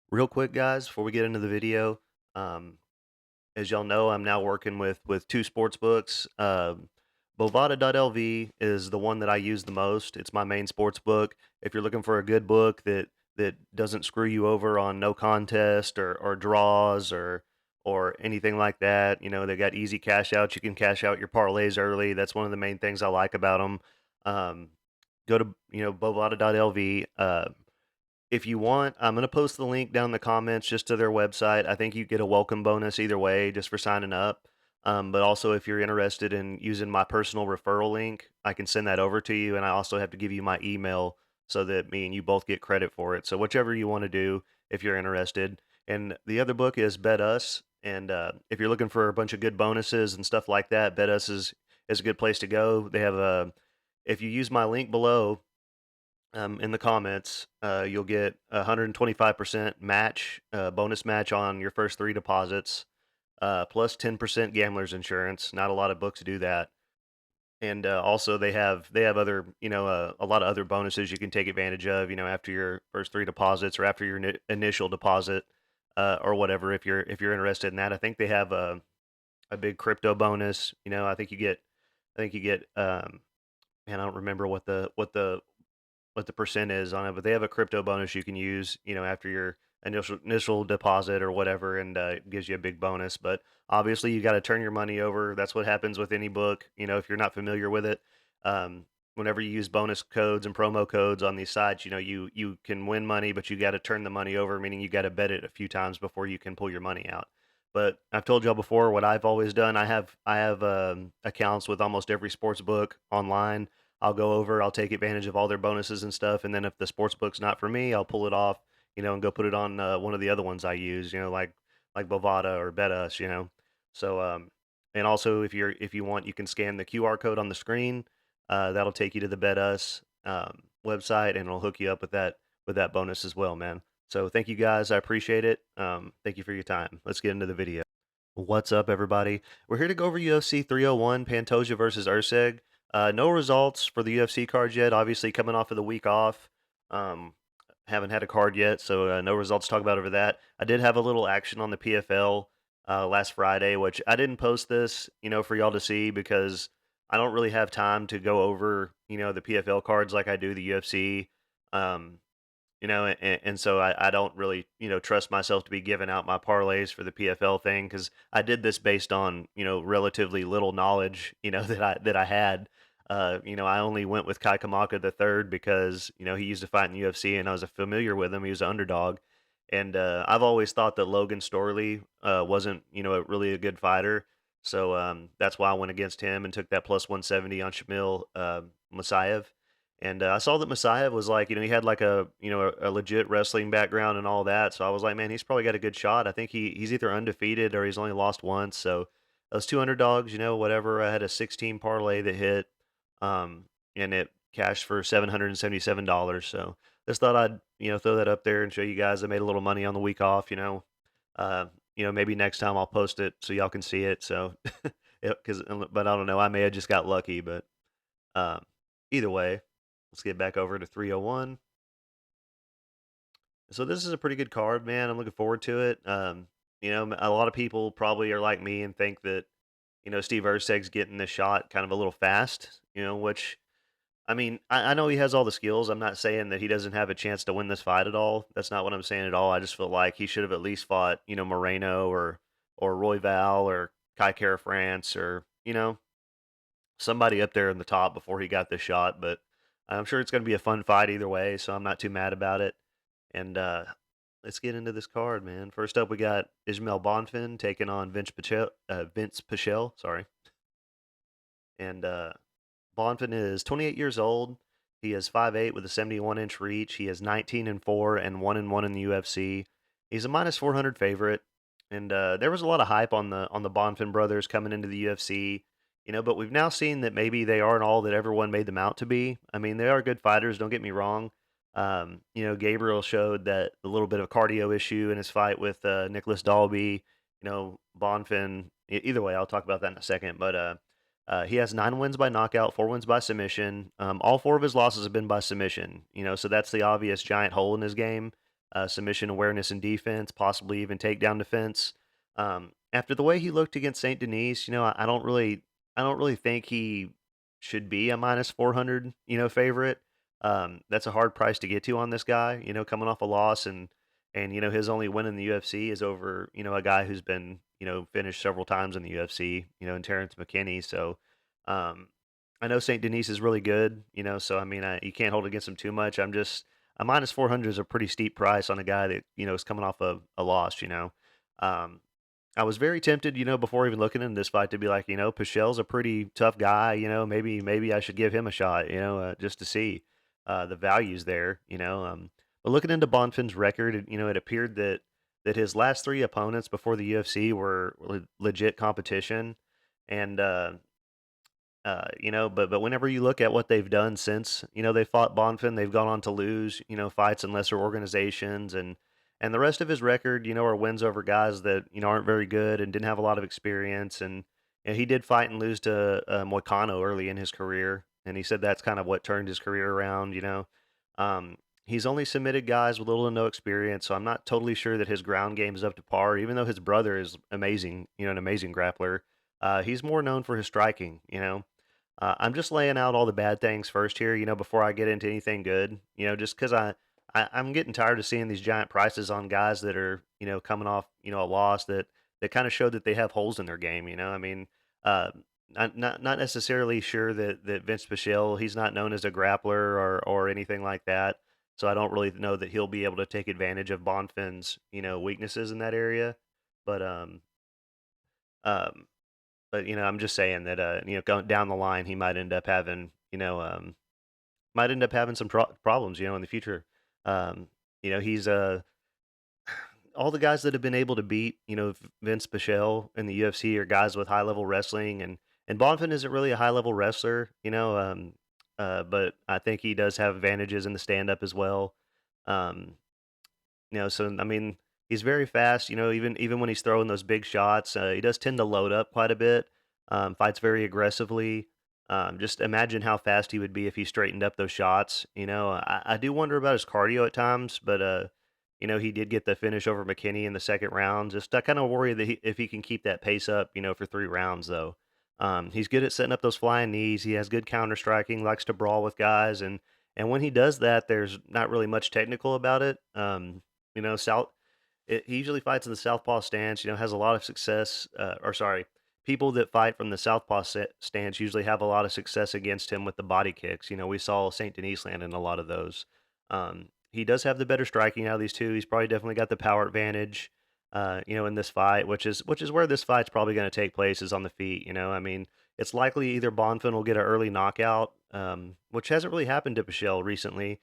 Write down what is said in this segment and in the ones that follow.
Real quick, guys, before we get into the video, um, as y'all know, I'm now working with two sports books. Bovada.lv is the one that I use the most. It's my main sports book. If you're looking for a good book that doesn't screw you over on no contest or draws or anything like that, they got easy cash outs. You can cash out your parlays early. That's one of the main things I like about them. Um, Go to bovada.lv. If you want, I'm going to post the link down in the comments just to their website. I think you get a welcome bonus either way just for signing up. But also, if you're interested in using my personal referral link, I can send that over to you. And I also have to give you my email so that me and you both get credit for it. So, whichever you want to do if you're interested. And the other book is Bet Us. And if you're looking for a bunch of good bonuses and stuff like that, Bet Us is a good place to go. They have if you use my link below, in the comments, you'll get 125% match, bonus match on your first three deposits, plus 10% gambler's insurance. Not a lot of books do that. And also they have other a lot of other bonuses you can take advantage of. After your first three deposits or after your initial deposit, or whatever. If you're interested in that, I think they have a big crypto bonus. I think you get man, I don't remember what the percent is on it, but they have a crypto bonus you can use, after your initial deposit or whatever, and it gives you a big bonus. But obviously, you got to turn your money over. That's what happens with any book. If you're not familiar with it, whenever you use bonus codes and promo codes on these sites, you can win money, but you got to turn the money over, meaning you got to bet it a few times before you can pull your money out. But I've told y'all before what I've always done. I have accounts with almost every sports book online. I'll go over, I'll take advantage of all their bonuses and stuff, and then if the sports book's not for me, I'll pull it off, and go put it on one of the other ones I use, like Bovada or BetUs. So, and also if you want, you can scan the QR code on the screen. That'll take you to the BetUs website, and it'll hook you up with that bonus as well, man. So thank you guys, I appreciate it. Thank you for your time. Let's get into the video. What's up, everybody? We're here to go over UFC 301, Pantoja versus Erceg. No results for the UFC cards yet. Obviously, coming off of the week off, um, haven't had a card yet, so no results to talk about over that. I did have a little action on the PFL last Friday, which I didn't post this, for y'all to see because I don't really have time to go over, the PFL cards like I do the UFC. Um, and so I don't really, trust myself to be giving out my parlays for the PFL thing because I did this based on, relatively little knowledge, that I had. I only went with Kai Kamaka the third because, he used to fight in the UFC and I was familiar with him. He was an underdog. And I've always thought that Logan Storley wasn't, really a good fighter. So that's why I went against him and took that plus 170 on Shamil Masayev. And I saw that Messiah was like, he had like a legit wrestling background and all that. So I was like, man, he's probably got a good shot. I think he's either undefeated or he's only lost once. So those two underdogs, whatever. I had a 16 parlay that hit, and it cashed for $777. So just thought I'd, throw that up there and show you guys I made a little money on the week off. Maybe next time I'll post it so y'all can see it. So, but I don't know. I may have just got lucky, but um, either way. Let's get back over to 301. So this is a pretty good card, man. I'm looking forward to it. A lot of people probably are like me and think that, Steve Erceg's getting this shot kind of a little fast, which, I mean, I know he has all the skills. I'm not saying that he doesn't have a chance to win this fight at all. That's not what I'm saying at all. I just feel like he should have at least fought, Moreno or Royval or Kai Kara France or, somebody up there in the top before he got this shot. But I'm sure it's going to be a fun fight either way, so I'm not too mad about it. And let's get into this card, man. First up, we got Ismael Bonfim taking on Vince Pichel, sorry. And Bonfim is 28 years old. He is 5'8" with a 71-inch reach. He is 19-4 and 1-1 in the UFC. He's a minus 400 favorite. And there was a lot of hype on the Bonfim brothers coming into the UFC. But we've now seen that maybe they aren't all that everyone made them out to be. I mean, they are good fighters, don't get me wrong. Gabriel showed that a little bit of cardio issue in his fight with Nicholas Dalby. Bonfim. Either way, I'll talk about that in a second. But he has 9 wins by knockout, 4 wins by submission. All 4 of his losses have been by submission. So that's the obvious giant hole in his game. Submission awareness and defense, possibly even takedown defense. After the way he looked against Saint Denis, I don't really think he should be a minus 400, favorite. That's a hard price to get to on this guy, coming off a loss and his only win in the UFC is over, a guy who's been, finished several times in the UFC, in Terrence McKinney. So, um, I know Saint Denis is really good, so I mean, you can't hold against him too much. A minus 400 is a pretty steep price on a guy that, is coming off a loss. Um, I was very tempted, before even looking into this fight to be like, Pichel's a pretty tough guy, maybe I should give him a shot, just to see the values there, But looking into Bonfin's record, it appeared that his last 3 opponents before the UFC were legit competition, and but whenever you look at what they've done since, they fought Bonfim, they've gone on to lose, fights in lesser organizations, and the rest of his record, are wins over guys that aren't very good and didn't have a lot of experience, and he did fight and lose to Moicano early in his career, and he said that's kind of what turned his career around. He's only submitted guys with little to no experience, so I'm not totally sure that his ground game is up to par, even though his brother is amazing, an amazing grappler. He's more known for his striking. I'm just laying out all the bad things first here, before I get into anything good, just because I'm getting tired of seeing these giant prices on guys that are, coming off, a loss that kind of showed that they have holes in their game. I mean, uh, not necessarily sure that Vince Pichel, he's not known as a grappler or anything like that. So I don't really know that he'll be able to take advantage of Bonfin's, weaknesses in that area. But um, I'm just saying that going down the line, he might end up having some problems, in the future. He's all the guys that have been able to beat, Vince Pichel in the UFC are guys with high level wrestling, and Bonfim isn't really a high level wrestler, but I think he does have advantages in the stand up as well. Um, so I mean, he's very fast. Even when he's throwing those big shots, he does tend to load up quite a bit. Fights very aggressively. Just imagine how fast he would be if he straightened up those shots. I do wonder about his cardio at times, but he did get the finish over McKinney in the second round. Just I kind of worry that if he can keep that pace up, for 3 rounds though. He's good at setting up those flying knees. He has good counter striking, likes to brawl with guys, and when he does that, there's not really much technical about it. South. He usually fights in the southpaw stance. Has a lot of success. Or sorry, people that fight from the southpaw stance usually have a lot of success against him with the body kicks. We saw Saint Denis land in a lot of those. He does have the better striking out of these two. He's probably definitely got the power advantage. In this fight, which is where this fight's probably going to take place is on the feet. I mean, it's likely either Bonfim will get an early knockout, which hasn't really happened to Pichel recently.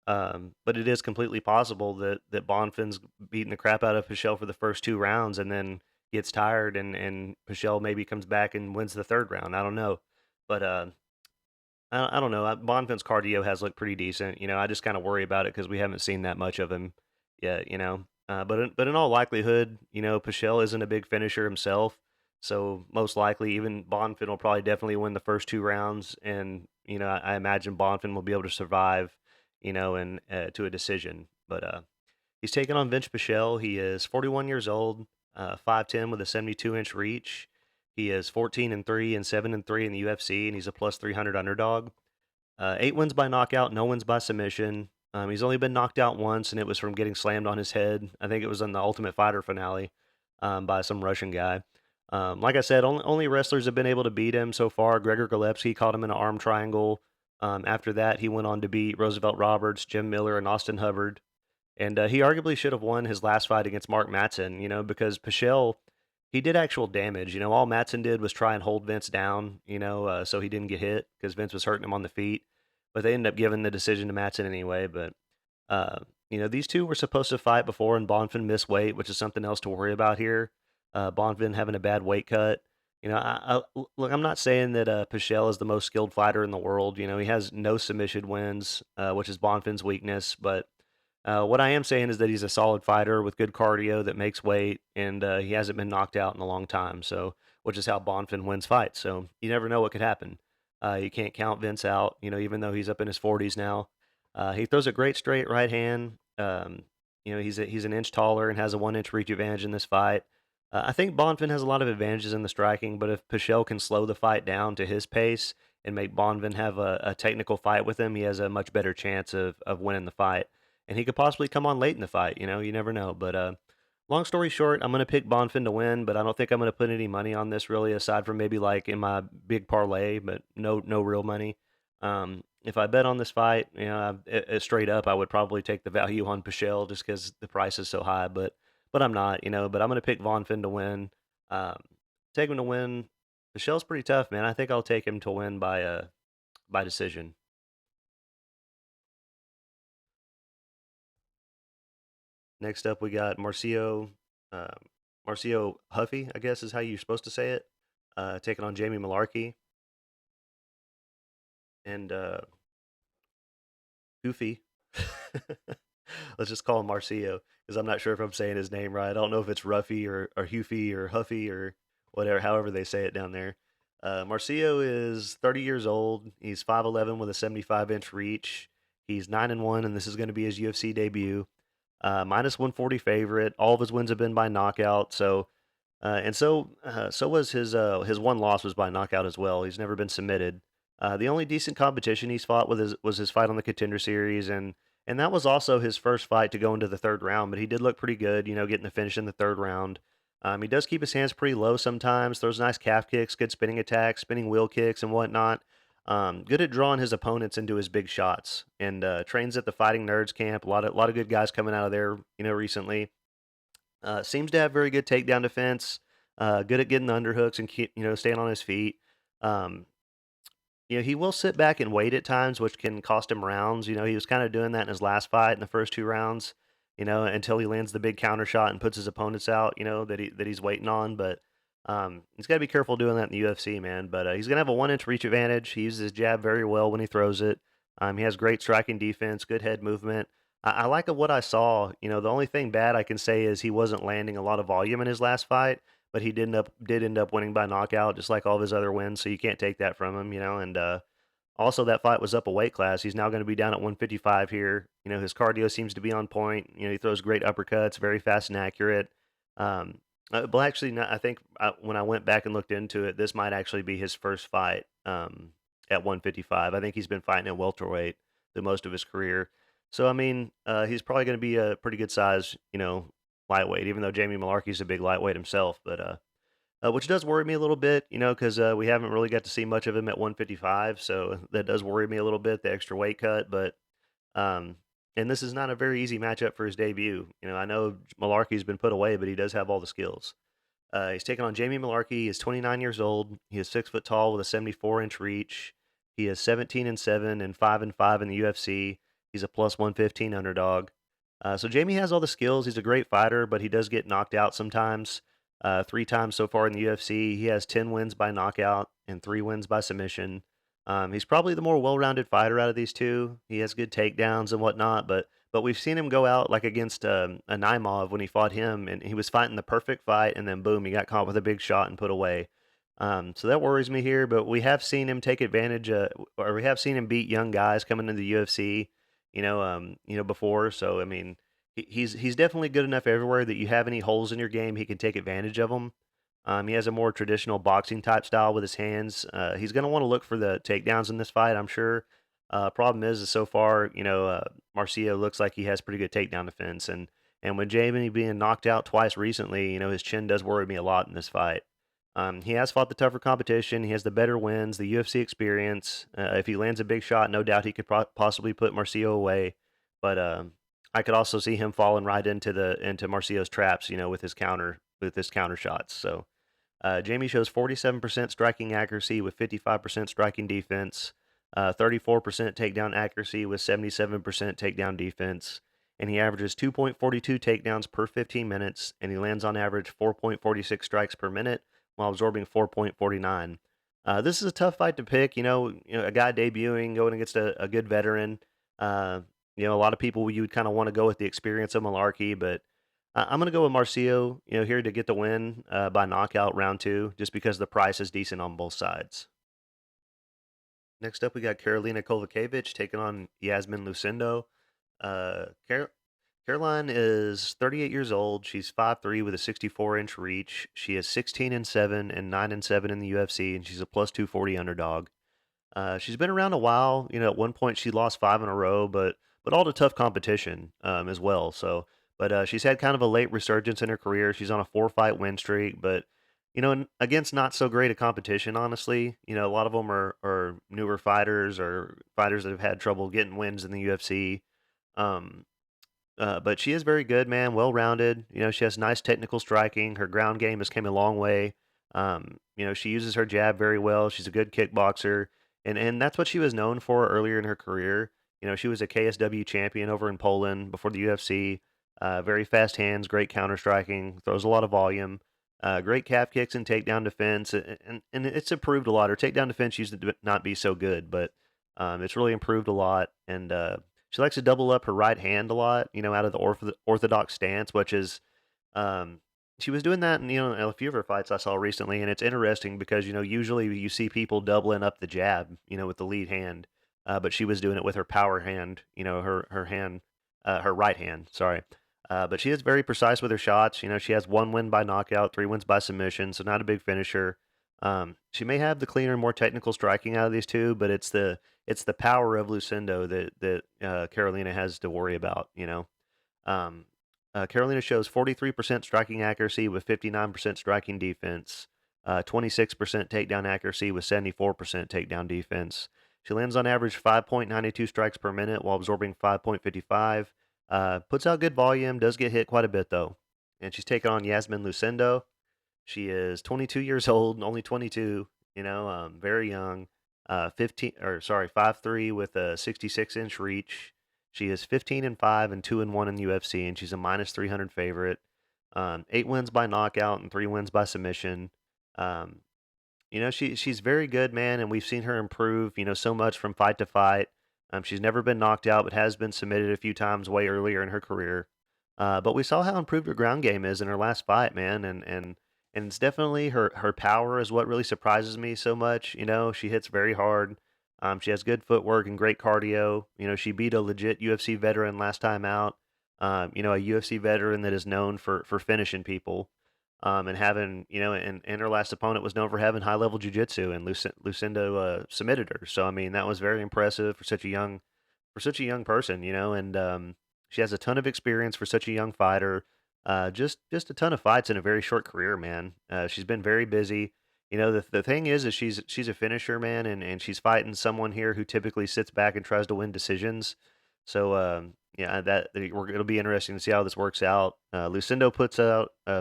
But it is completely possible that Bonfin's beating the crap out of Pichel for the first 2 rounds and then gets tired and Pichel maybe comes back and wins the third round. I don't know, but I don't know. Bonfin's cardio has looked pretty decent. I just kind of worry about it because we haven't seen that much of him yet. But in all likelihood, Pichel isn't a big finisher himself, so most likely even Bonfim will probably definitely win the first 2 rounds, and I imagine Bonfim will be able to survive, and to a decision. But he's taking on Vince Pichel. He is 41 years old, 5'10" with a 72-inch reach. He is 14-3 and 7-3 in the UFC, and he's a plus 300 underdog. 8 wins by knockout, no wins by submission. He's only been knocked out once, and it was from getting slammed on his head. I think it was in the Ultimate Fighter finale by some Russian guy. Like I said, only wrestlers have been able to beat him so far. Gregor Gillespie caught him in an arm triangle. After that, he went on to beat Roosevelt Roberts, Jim Miller, and Austin Hubbard. And he arguably should have won his last fight against Mark Matson, because Pichel, he did actual damage. All Matson did was try and hold Vince down, so he didn't get hit because Vince was hurting him on the feet. But they ended up giving the decision to Matson anyway. But, these two were supposed to fight before, and Bonfim missed weight, which is something else to worry about here. Bonfim having a bad weight cut. Look, I'm not saying that Pichel is the most skilled fighter in the world. He has no submission wins, which is Bonfin's weakness. But what I am saying is that he's a solid fighter with good cardio that makes weight, and he hasn't been knocked out in a long time. So, which is how Bonfin wins fights. So you never know what could happen. You can't count Vince out. Even though he's up in his 40s now, he throws a great straight right hand. He's an inch taller and has a 1 inch reach advantage in this fight. I think Bonfin has a lot of advantages in the striking, but if Pichel can slow the fight down to his pace and make Bonfin have a technical fight with him, he has a much better chance of winning the fight. And he could possibly come on late in the fight. You never know. But long story short, I'm going to pick Bonfin to win, but I don't think I'm going to put any money on this really, aside from maybe like in my big parlay, but no real money. If I bet on this fight, straight up, I would probably take the value on Pichel just because the price is so high. But I'm not, but I'm going to pick Von Finn to win. Um, take him to win. Michelle's pretty tough, man. I think I'll take him to win by decision. Next up, we got uh, Marcio Huffy, I guess is how you're supposed to say it, taking on Jamie Mullarkey and Goofy. Let's just call him Marcio because I'm not sure if I'm saying his name right. I don't know if it's Ruffy or Hufy or Huffy or whatever, however they say it down there. Marcio is 30 years old. He's 5'11 with a 75-inch reach. He's 9-1, and this is going to be his UFC debut. Minus 140 favorite. All of his wins have been by knockout. So was his one loss was by knockout as well. He's never been submitted. The only decent competition he's fought with was his fight on the Contender Series, and that was also his first fight to go into the third round. But he did look pretty good, getting the finish in the third round. He does keep his hands pretty low sometimes. Throws nice calf kicks, good spinning attacks, spinning wheel kicks, and whatnot. Good at drawing his opponents into his big shots, and trains at the Fighting Nerds camp. A lot of good guys coming out of there, recently. Seems to have very good takedown defense. Good at getting the underhooks and keep, staying on his feet. Um, he will sit back and wait at times, which can cost him rounds. He was kind of doing that in his last fight in the first two rounds. Until he lands the big counter shot and puts his opponents out. That he's waiting on, but. He's got to be careful doing that in the UFC, man. But he's gonna have a 1 inch reach advantage. He uses his jab very well when he throws it. He has great striking defense, good head movement. I like what I saw. The only thing bad I can say is he wasn't landing a lot of volume in his last fight, but he did end up winning by knockout, just like all of his other wins. So you can't take that from him, And also that fight was up a weight class. He's now going to be down at 155 here. His cardio seems to be on point. He throws great uppercuts, very fast and accurate. Um, well, actually, no, I think when I went back and looked into it, this might actually be his first fight at 155. I think he's been fighting at welterweight through most of his career. So, I mean, he's probably going to be a pretty good size, lightweight, even though Jamie Mullarkey's a big lightweight himself. But which does worry me a little bit, because we haven't really got to see much of him at 155. So that does worry me a little bit, the extra weight cut. But um, and this is not a very easy matchup for his debut. I know Malarkey's been put away, but he does have all the skills. He's taking on Jamie Malarkey. He's 29 years old. He is 6 foot tall with a 74-inch reach. He is 17-7 and 5-5 in the UFC. He's a plus 115 underdog. So Jamie has all the skills. He's a great fighter, but he does get knocked out sometimes. 3 times so far in the UFC. He has 10 wins by knockout and 3 wins by submission. He's probably the more well-rounded fighter out of these two. He has good takedowns and whatnot, but we've seen him go out like against a Naimov when he fought him, and he was fighting the perfect fight, and then boom, he got caught with a big shot and put away. So that worries me here. But we have seen him take advantage, or we have seen him beat young guys coming into the UFC, before. So I mean, he's definitely good enough everywhere that you have any holes in your game, he can take advantage of them. He has a more traditional boxing type style with his hands. He's going to want to look for the takedowns in this fight, I'm sure. Problem is so far, Marcio looks like he has pretty good takedown defense, and with Jamie being knocked out twice recently, his chin does worry me a lot in this fight. He has fought the tougher competition. He has the better wins, the UFC experience. If he lands a big shot, no doubt he could possibly put Marcio away. But I could also see him falling right into Marcio's traps, with his counter shots. So Jamie shows 47% striking accuracy with 55% striking defense, 34% takedown accuracy with 77% takedown defense, and he averages 2.42 takedowns per 15 minutes, and he lands on average 4.46 strikes per minute while absorbing 4.49. This is a tough fight to pick. A guy debuting going against a good veteran. Uh, a lot of people you would kind of want to go with the experience of Mullarkey, but I'm going to go with Marcio. Here to get the win by knockout round two, just because the price is decent on both sides. Next up, we got Karolina Kowalkiewicz taking on Yasmin Lucindo. Uh, Car- Caroline is 38 years old. She's 5'3" with a 64-inch reach. She is 16-7 and 9-7 in the UFC, and she's a plus 240 underdog. She's been around a while. At one point she lost five in a row, but all to tough competition as well. But she's had kind of a late resurgence in her career. She's on a four-fight win streak, but against not so great a competition, honestly. A lot of them are newer fighters or fighters that have had trouble getting wins in the UFC. Um, but she is very good, man. Well rounded. She has nice technical striking. Her ground game has came a long way. She uses her jab very well. She's a good kickboxer, and that's what she was known for earlier in her career. She was a KSW champion over in Poland before the UFC. Very fast hands, great counter striking, throws a lot of volume. Great calf kicks and takedown defense, and it's improved a lot. Her takedown defense used to not be so good, but it's really improved a lot. And she likes to double up her right hand a lot, out of the orthodox stance, which is um, she was doing that in, in a few of her fights I saw recently, and it's interesting because usually you see people doubling up the jab, with the lead hand, but she was doing it with her power hand, her hand, her right hand, sorry. But she is very precise with her shots. She has one win by knockout, three wins by submission, so not a big finisher. She may have the cleaner, more technical striking out of these two, but it's the power of Lucindo that Carolina has to worry about. Um, Carolina shows 43% striking accuracy with 59% striking defense, 26% takedown accuracy with 74% takedown defense. She lands on average 5.92 strikes per minute while absorbing 5.55. Puts out good volume, does get hit quite a bit though. And she's taking on Yasmin Lucindo. She is 22 years old, only 22, very young. 15 or sorry, 5'3" with a 66-inch reach. She is 15-5 and 2-1 in the UFC, and she's a minus 300 favorite. 8 wins by knockout and 3 wins by submission. Um, she's very good, man, and we've seen her improve, so much from fight to fight. She's never been knocked out, but has been submitted a few times way earlier in her career. But we saw how improved her ground game is in her last fight, man, and it's definitely her power is what really surprises me so much. She hits very hard. She has good footwork and great cardio. She beat a legit UFC veteran last time out. A UFC veteran that is known for finishing people. And having, and her last opponent was known for having high level jujitsu, and Lucindo submitted her. So I mean, that was very impressive for such a young person, and she has a ton of experience for such a young fighter. Just a ton of fights in a very short career, man. She's been very busy. The thing is she's a finisher, man, and she's fighting someone here who typically sits back and tries to win decisions. So yeah, it'll be interesting to see how this works out. Lucindo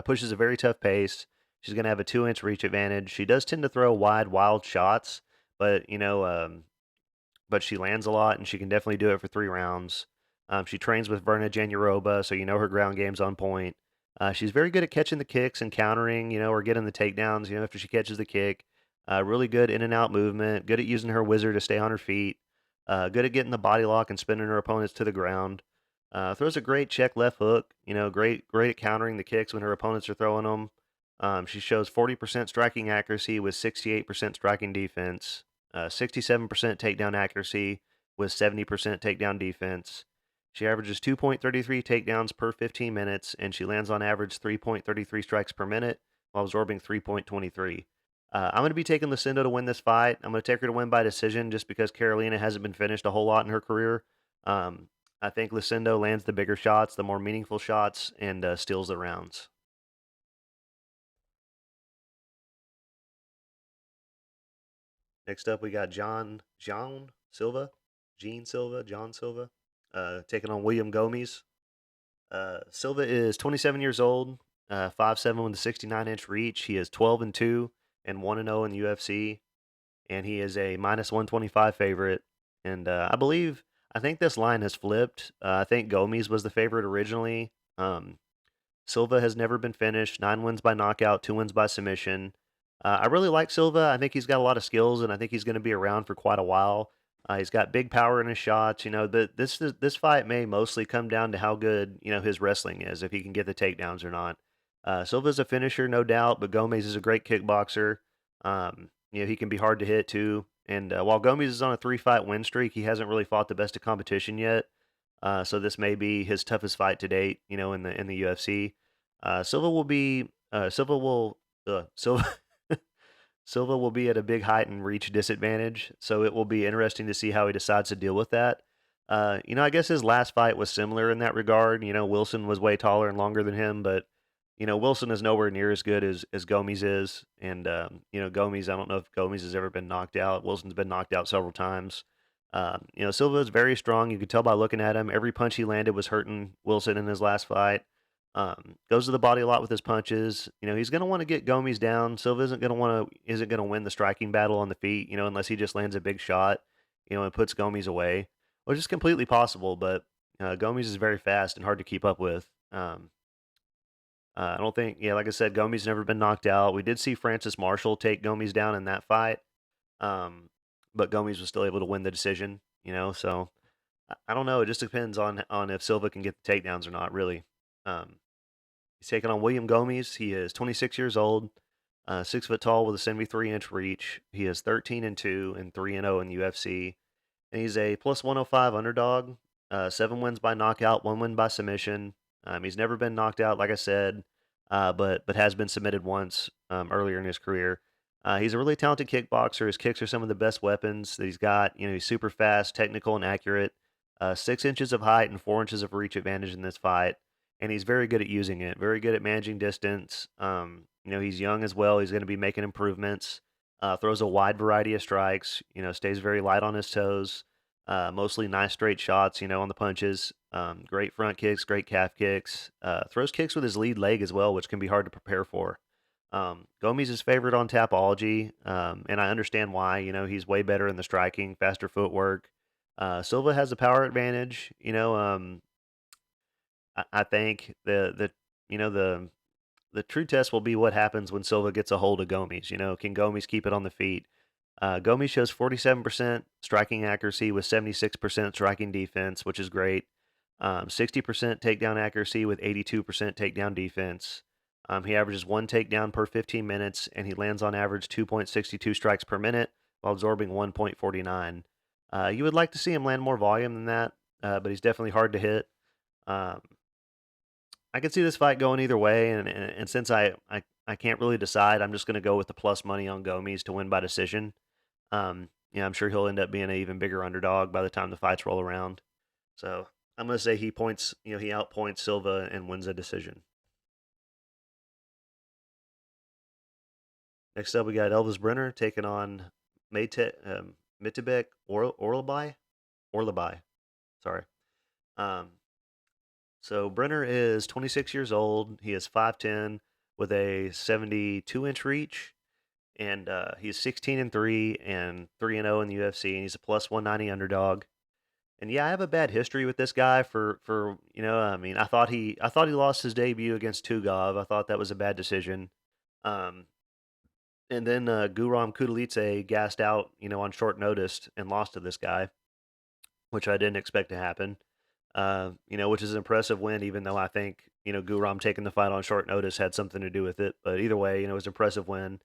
pushes a very tough pace. She's gonna have a 2-inch reach advantage. She does tend to throw wide, wild shots, but but she lands a lot, and she can definitely do it for 3 rounds. She trains with Verna Januroba, so her ground game's on point. She's very good at catching the kicks and countering, or getting the takedowns, after she catches the kick. Really good in and out movement, good at using her whizzer to stay on her feet, good at getting the body lock and spinning her opponents to the ground. Throws a great check left hook, great at countering the kicks when her opponents are throwing them. She shows 40% striking accuracy with 68% striking defense, 67% takedown accuracy with 70% takedown defense. She averages 2.33 takedowns per 15 minutes, and she lands on average 3.33 strikes per minute while absorbing 3.23. I'm going to be taking Lucindo to win this fight. I'm going to take her to win by decision just because Carolina hasn't been finished a whole lot in her career. Um, I think Lucindo lands the bigger shots, the more meaningful shots, and steals the rounds. Next up, we got John Silva, John Silva, taking on William Gomis. Silva is 27 years old, 5'7" with a 69-inch reach. He is 12-2 and 1-0 in the UFC, and he is a minus 125 favorite. And I think this line has flipped. I think Gomis was the favorite originally. Silva has never been finished. 9 wins by knockout, 2 wins by submission. I really like Silva. I think he's got a lot of skills, and I think he's going to be around for quite a while. He's got big power in his shots. But this fight may mostly come down to how good his wrestling is, if he can get the takedowns or not. Silva's a finisher, no doubt, but Gomez is a great kickboxer. He can be hard to hit too. And while Gomez is on a three-fight win streak, he hasn't really fought the best of competition yet. So this may be his toughest fight to date. In the UFC. Silva will be Silva will Silva Silva will be at a big height and reach disadvantage, so it will be interesting to see how he decides to deal with that. I guess his last fight was similar in that regard. Wilson was way taller and longer than him, but Wilson is nowhere near as good as Gomes is. And Gomes, I don't know if Gomes has ever been knocked out. Wilson's been knocked out several times. Silva is very strong. You could tell by looking at him. Every punch he landed was hurting Wilson in his last fight. Goes to the body a lot with his punches. He's going to want to get Gomes down. Silva isn't going to win the striking battle on the feet. Unless he just lands a big shot. And puts Gomes away, which is completely possible. But Gomes is very fast and hard to keep up with. I don't think, yeah, like I said, Gomes never been knocked out. We did see Francis Marshall take Gomes down in that fight, um, but Gomes was still able to win the decision. So I don't know. It just depends on if Silva can get the takedowns or not. Really. Um, He's taking on William Gomes. He is 26 years old, 6 foot tall with a 73-inch reach. He is 13-2 and 3-0 in the UFC, and he's a plus 105 underdog. 7 wins by knockout, 1 win by submission. He's never been knocked out, like I said, but has been submitted once earlier in his career. He's a really talented kickboxer. His kicks are some of the best weapons that he's got. He's super fast, technical, and accurate. 6 inches of height and 4 inches of reach advantage in this fight, and he's very good at using it. Very good at managing distance. He's young as well. He's going to be making improvements. Throws a wide variety of strikes. Stays very light on his toes. Mostly nice straight shots, on the punches. Great front kicks, great calf kicks. Throws kicks with his lead leg as well, which can be hard to prepare for. Gomes is favored on Tapology, and I understand why. He's way better in the striking, faster footwork. Silva has a power advantage. I think the true test will be what happens when Silva gets a hold of Gomes. Can Gomes keep it on the feet? Gomes shows 47% striking accuracy with 76% striking defense, which is great. 60% takedown accuracy with 82% takedown defense. He averages 1 takedown per 15 minutes, and he lands on average 2.62 strikes per minute while absorbing 1.49. You would like to see him land more volume than that, but he's definitely hard to hit. Um, I could see this fight going either way, and since I can't really decide, I'm just going to go with the plus money on Gomes to win by decision. I'm sure he'll end up being an even bigger underdog by the time the fights roll around. So I'm going to say he outpoints Silva and wins a decision. Next up, we got Elvis Brenner taking on Mitebek Orolbai. Sorry. Um, so Brenner is 26 years old. He is 5'10 with a 72-inch reach, and he's 16-3 and 3-0 in the UFC, and he's a plus 190 underdog. And yeah, I have a bad history with this guy I mean, I thought he lost his debut against Tugov. I thought that was a bad decision. Um, and then Guram Kudalice gassed out, on short notice and lost to this guy, which I didn't expect to happen. Which is an impressive win, even though I think, Guram taking the fight on short notice had something to do with it. But either way, it was an impressive win.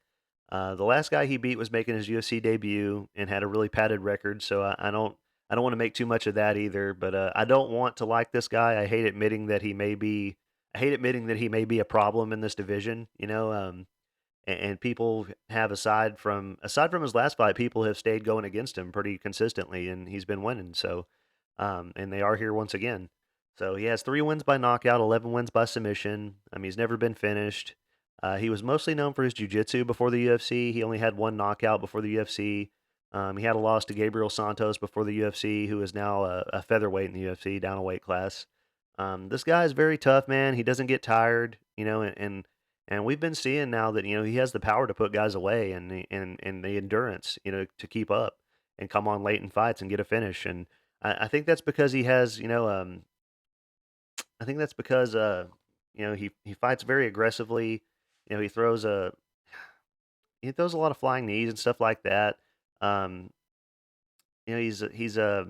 The last guy he beat was making his UFC debut and had a really padded record, so I don't want to make too much of that either. But I don't want to like this guy. I hate admitting that he may be a problem in this division. And people have aside from his last fight, people have stayed going against him pretty consistently, and he's been winning. So, and they are here once again. So he has 3 wins by knockout, 11 wins by submission. I mean, he's never been finished. He was mostly known for his jiu-jitsu before the UFC. He only had one knockout before the UFC. He had a loss to Gabriel Santos before the UFC, who is now a featherweight in the UFC, down a weight class. This guy is very tough, man. He doesn't get tired, and we've been seeing now that he has the power to put guys away and the endurance, to keep up and come on late in fights and get a finish. And I think that's because he has, I think that's because he fights very aggressively. He throws a he throws a lot of flying knees and stuff like that. Um, he's a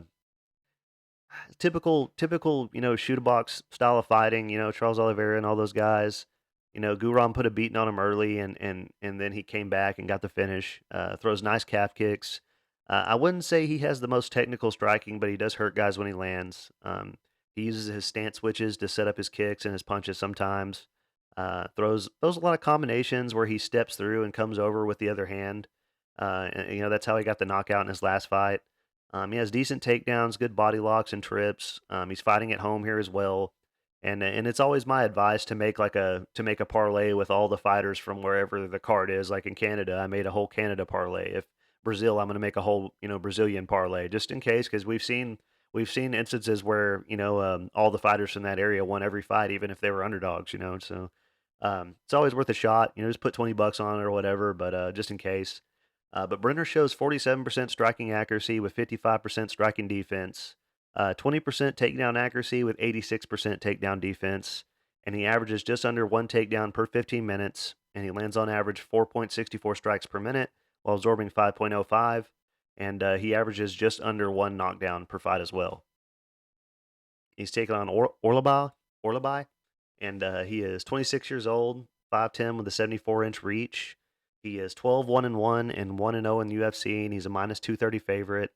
typical, shoot a box style of fighting, Charles Oliveira and all those guys. Guram put a beating on him early, and then he came back and got the finish. Throws nice calf kicks. I wouldn't say he has the most technical striking, but he does hurt guys when he lands. He uses his stance switches to set up his kicks and his punches sometimes. Throws a lot of combinations where he steps through and comes over with the other hand. And that's how he got the knockout in his last fight. He has decent takedowns, good body locks and trips. He's fighting at home here as well, and it's always my advice to make a parlay with all the fighters from wherever the card is. Like in Canada, I made a whole Canada parlay. If Brazil, I'm going to make a whole Brazilian parlay just in case, because we've seen instances where all the fighters from that area won every fight, even if they were underdogs. So it's always worth a shot. Just put $20 on it or whatever, but just in case. But Brenner shows 47% striking accuracy with 55% striking defense, 20% takedown accuracy with 86% takedown defense, and he averages just under one takedown per 15 minutes, and he lands on average 4.64 strikes per minute while absorbing 5.05, and he averages just under one knockdown per fight as well. He's taking on orolbai, and he is 26 years old, 5'10" with a 74-inch reach. He is 12-1-1 and 1-0 in the UFC, and he's a minus 230 favorite.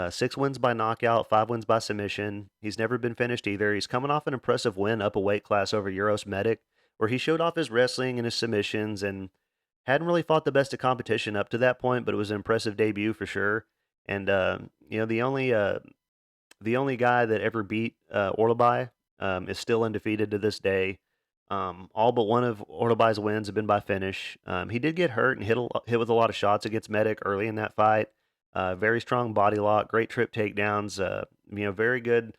6 wins by knockout, 5 wins by submission. He's never been finished either. He's coming off an impressive win up a weight class over Euros Medic, where he showed off his wrestling and his submissions and hadn't really fought the best of competition up to that point, but it was an impressive debut for sure. And the only guy that ever beat Orolbai is still undefeated to this day. All but one of Orolbai's wins have been by finish. He did get hurt and hit with a lot of shots against Medic early in that fight. Very strong body lock, great trip takedowns. Very good,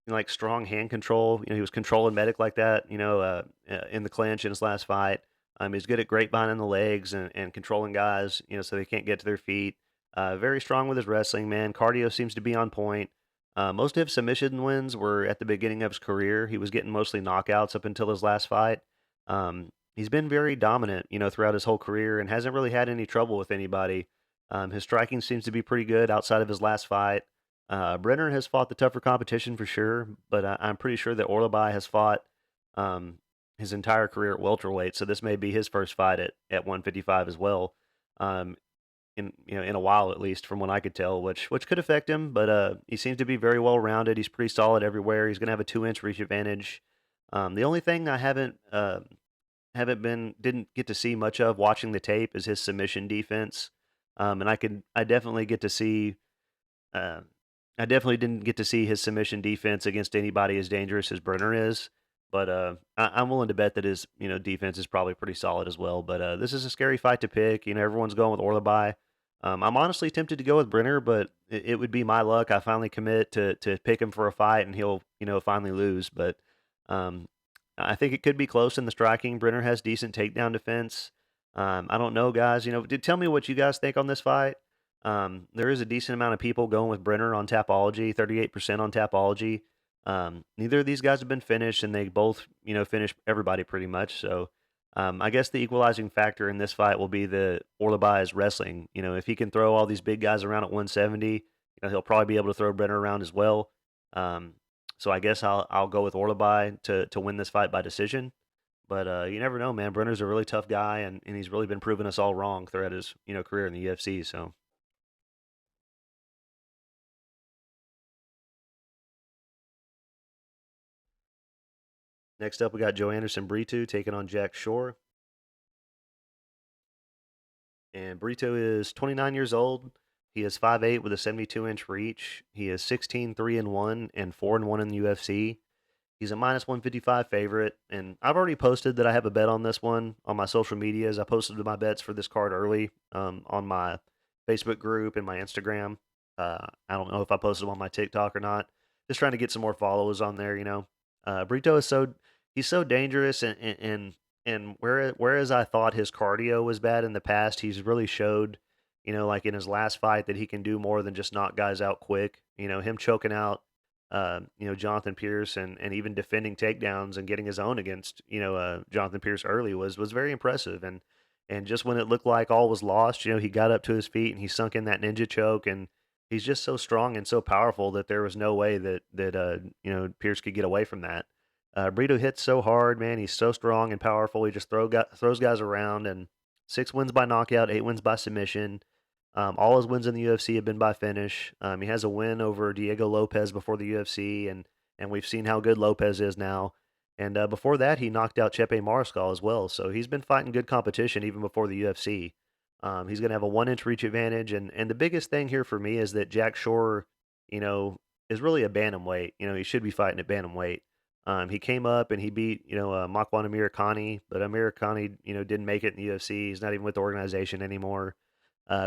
like strong hand control. He was controlling Medic like that. In the clinch in his last fight. He's good at grapevine the legs and controlling guys. So they can't get to their feet. Very strong with his wrestling, man. Cardio seems to be on point. Most of his submission wins were at the beginning of his career. He was getting mostly knockouts up until his last fight. He's been very dominant, throughout his whole career and hasn't really had any trouble with anybody. His striking seems to be pretty good outside of his last fight. Brenner has fought the tougher competition for sure, but I'm pretty sure that Orolbai has fought um, his entire career at welterweight, so this may be his first fight at 155 as well. Um, in a while at least, from what I could tell, which could affect him. But he seems to be very well rounded. He's pretty solid everywhere. He's going to have a 2 inch reach advantage. The only thing I didn't get to see much of watching the tape is his submission defense. And I definitely get to see. Uh, I definitely didn't get to see his submission defense against anybody as dangerous as Brenner is. But I'm willing to bet that his defense is probably pretty solid as well. But this is a scary fight to pick. Everyone's going with Orolbai. I'm honestly tempted to go with Brenner, but it would be my luck. I finally commit to pick him for a fight, and he'll finally lose. But um, I think it could be close in the striking. Brenner has decent takedown defense. I don't know, guys. Tell me what you guys think on this fight. There is a decent amount of people going with Brenner on Tapology, 38% on Tapology. Neither of these guys have been finished, and they both finished everybody pretty much. So I guess the equalizing factor in this fight will be the Orolbai's wrestling. If he can throw all these big guys around at 170, he'll probably be able to throw Brenner around as well. Um, so I guess I'll go with Orolbai to win this fight by decision. But you never know, man. Brenner's a really tough guy, and he's really been proving us all wrong throughout his career in the UFC. So next up, we got Joe Anderson Brito taking on Jack Shore. And Brito is 29 years old. He is 5'8" with a 72-inch reach. He is 16-3-1 and 4-1 in the UFC. He's a minus 155 favorite, and I've already posted that I have a bet on this one on my social medias. I posted my bets for this card early on my Facebook group and my Instagram. I don't know if I posted them on my TikTok or not. Just trying to get some more followers on there. Brito is he's so dangerous, and whereas I thought his cardio was bad in the past, he's really showed, like in his last fight, that he can do more than just knock guys out quick. Him choking out Jonathan Pierce and even defending takedowns and getting his own against Jonathan Pierce early was very impressive. And And just when it looked like all was lost, he got up to his feet and he sunk in that ninja choke, and he's just so strong and so powerful that there was no way that Pierce could get away from that. Brito hits so hard, man. He's so strong and powerful. He just throws guys around, and 6 wins by knockout, 8 wins by submission. All his wins in the UFC have been by finish. He has a win over Diego Lopez before the UFC, and we've seen how good Lopez is now. And before that, he knocked out Chepe Mariscal as well. So he's been fighting good competition even before the UFC. He's going to have a 1 inch reach advantage. And the biggest thing here for me is that Jack Shore, you know, is really a bantamweight. He should be fighting at bantamweight. He came up and he beat, Makwan Amirkhani, but Amirkhani, didn't make it in the UFC. He's not even with the organization anymore.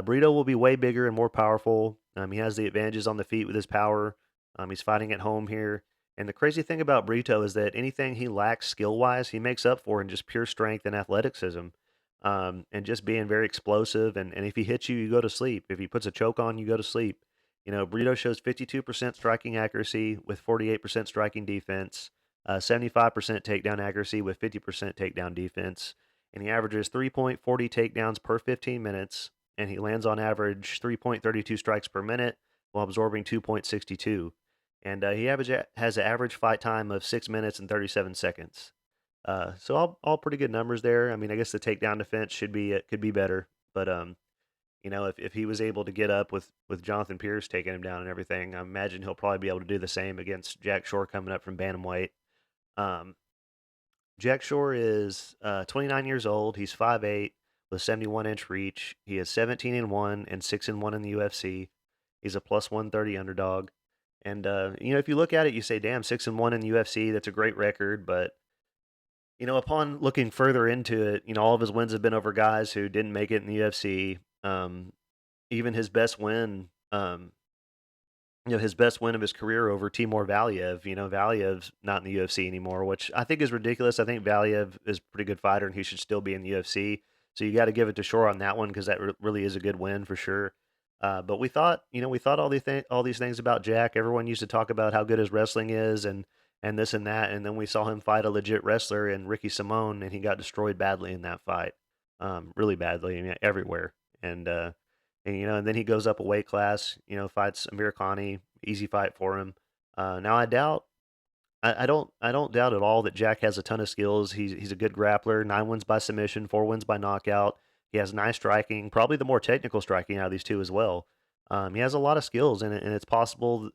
Brito will be way bigger and more powerful. He has the advantages on the feet with his power. He's fighting at home here. And the crazy thing about Brito is that anything he lacks skill wise, he makes up for in just pure strength and athleticism. And just being very explosive. And if he hits you, you go to sleep. If he puts a choke on, you go to sleep. Brito shows 52% striking accuracy with 48% striking defense, 75% takedown accuracy with 50% takedown defense. And he averages 3.40 takedowns per 15 minutes. And he lands on average 3.32 strikes per minute while absorbing 2.62. And has an average fight time of 6 minutes and 37 seconds. So all pretty good numbers there. I mean, I guess the takedown defense could be better, but if he was able to get up with Jonathan Pierce taking him down and everything, I imagine he'll probably be able to do the same against Jack Shore coming up from bantamweight. Um, Jack Shore is 29 years old. He's 5'8" with 71-inch reach. He is 17-1 and 6-1 in the UFC. He's a plus 130 underdog. And if you look at it, you say, "Damn, 6-1 in the UFC. That's a great record." But upon looking further into it, all of his wins have been over guys who didn't make it in the UFC. Even his best win of his career over Timur Valiev. Valiev's not in the UFC anymore, which I think is ridiculous. I think Valiev is a pretty good fighter and he should still be in the UFC. So you got to give it to Shore on that one because that really is a good win for sure. But we thought all these things about Jack. Everyone used to talk about how good his wrestling is and this and that, and then we saw him fight a legit wrestler in Ricky Simone, and he got destroyed badly in that fight, really badly, I mean, everywhere. And then he goes up a weight class, fights Amir Khani, easy fight for him. Now I don't doubt at all that Jack has a ton of skills. He's a good grappler, 9 wins by submission, 4 wins by knockout. He has nice striking, probably the more technical striking out of these two as well. He has a lot of skills, and it's possible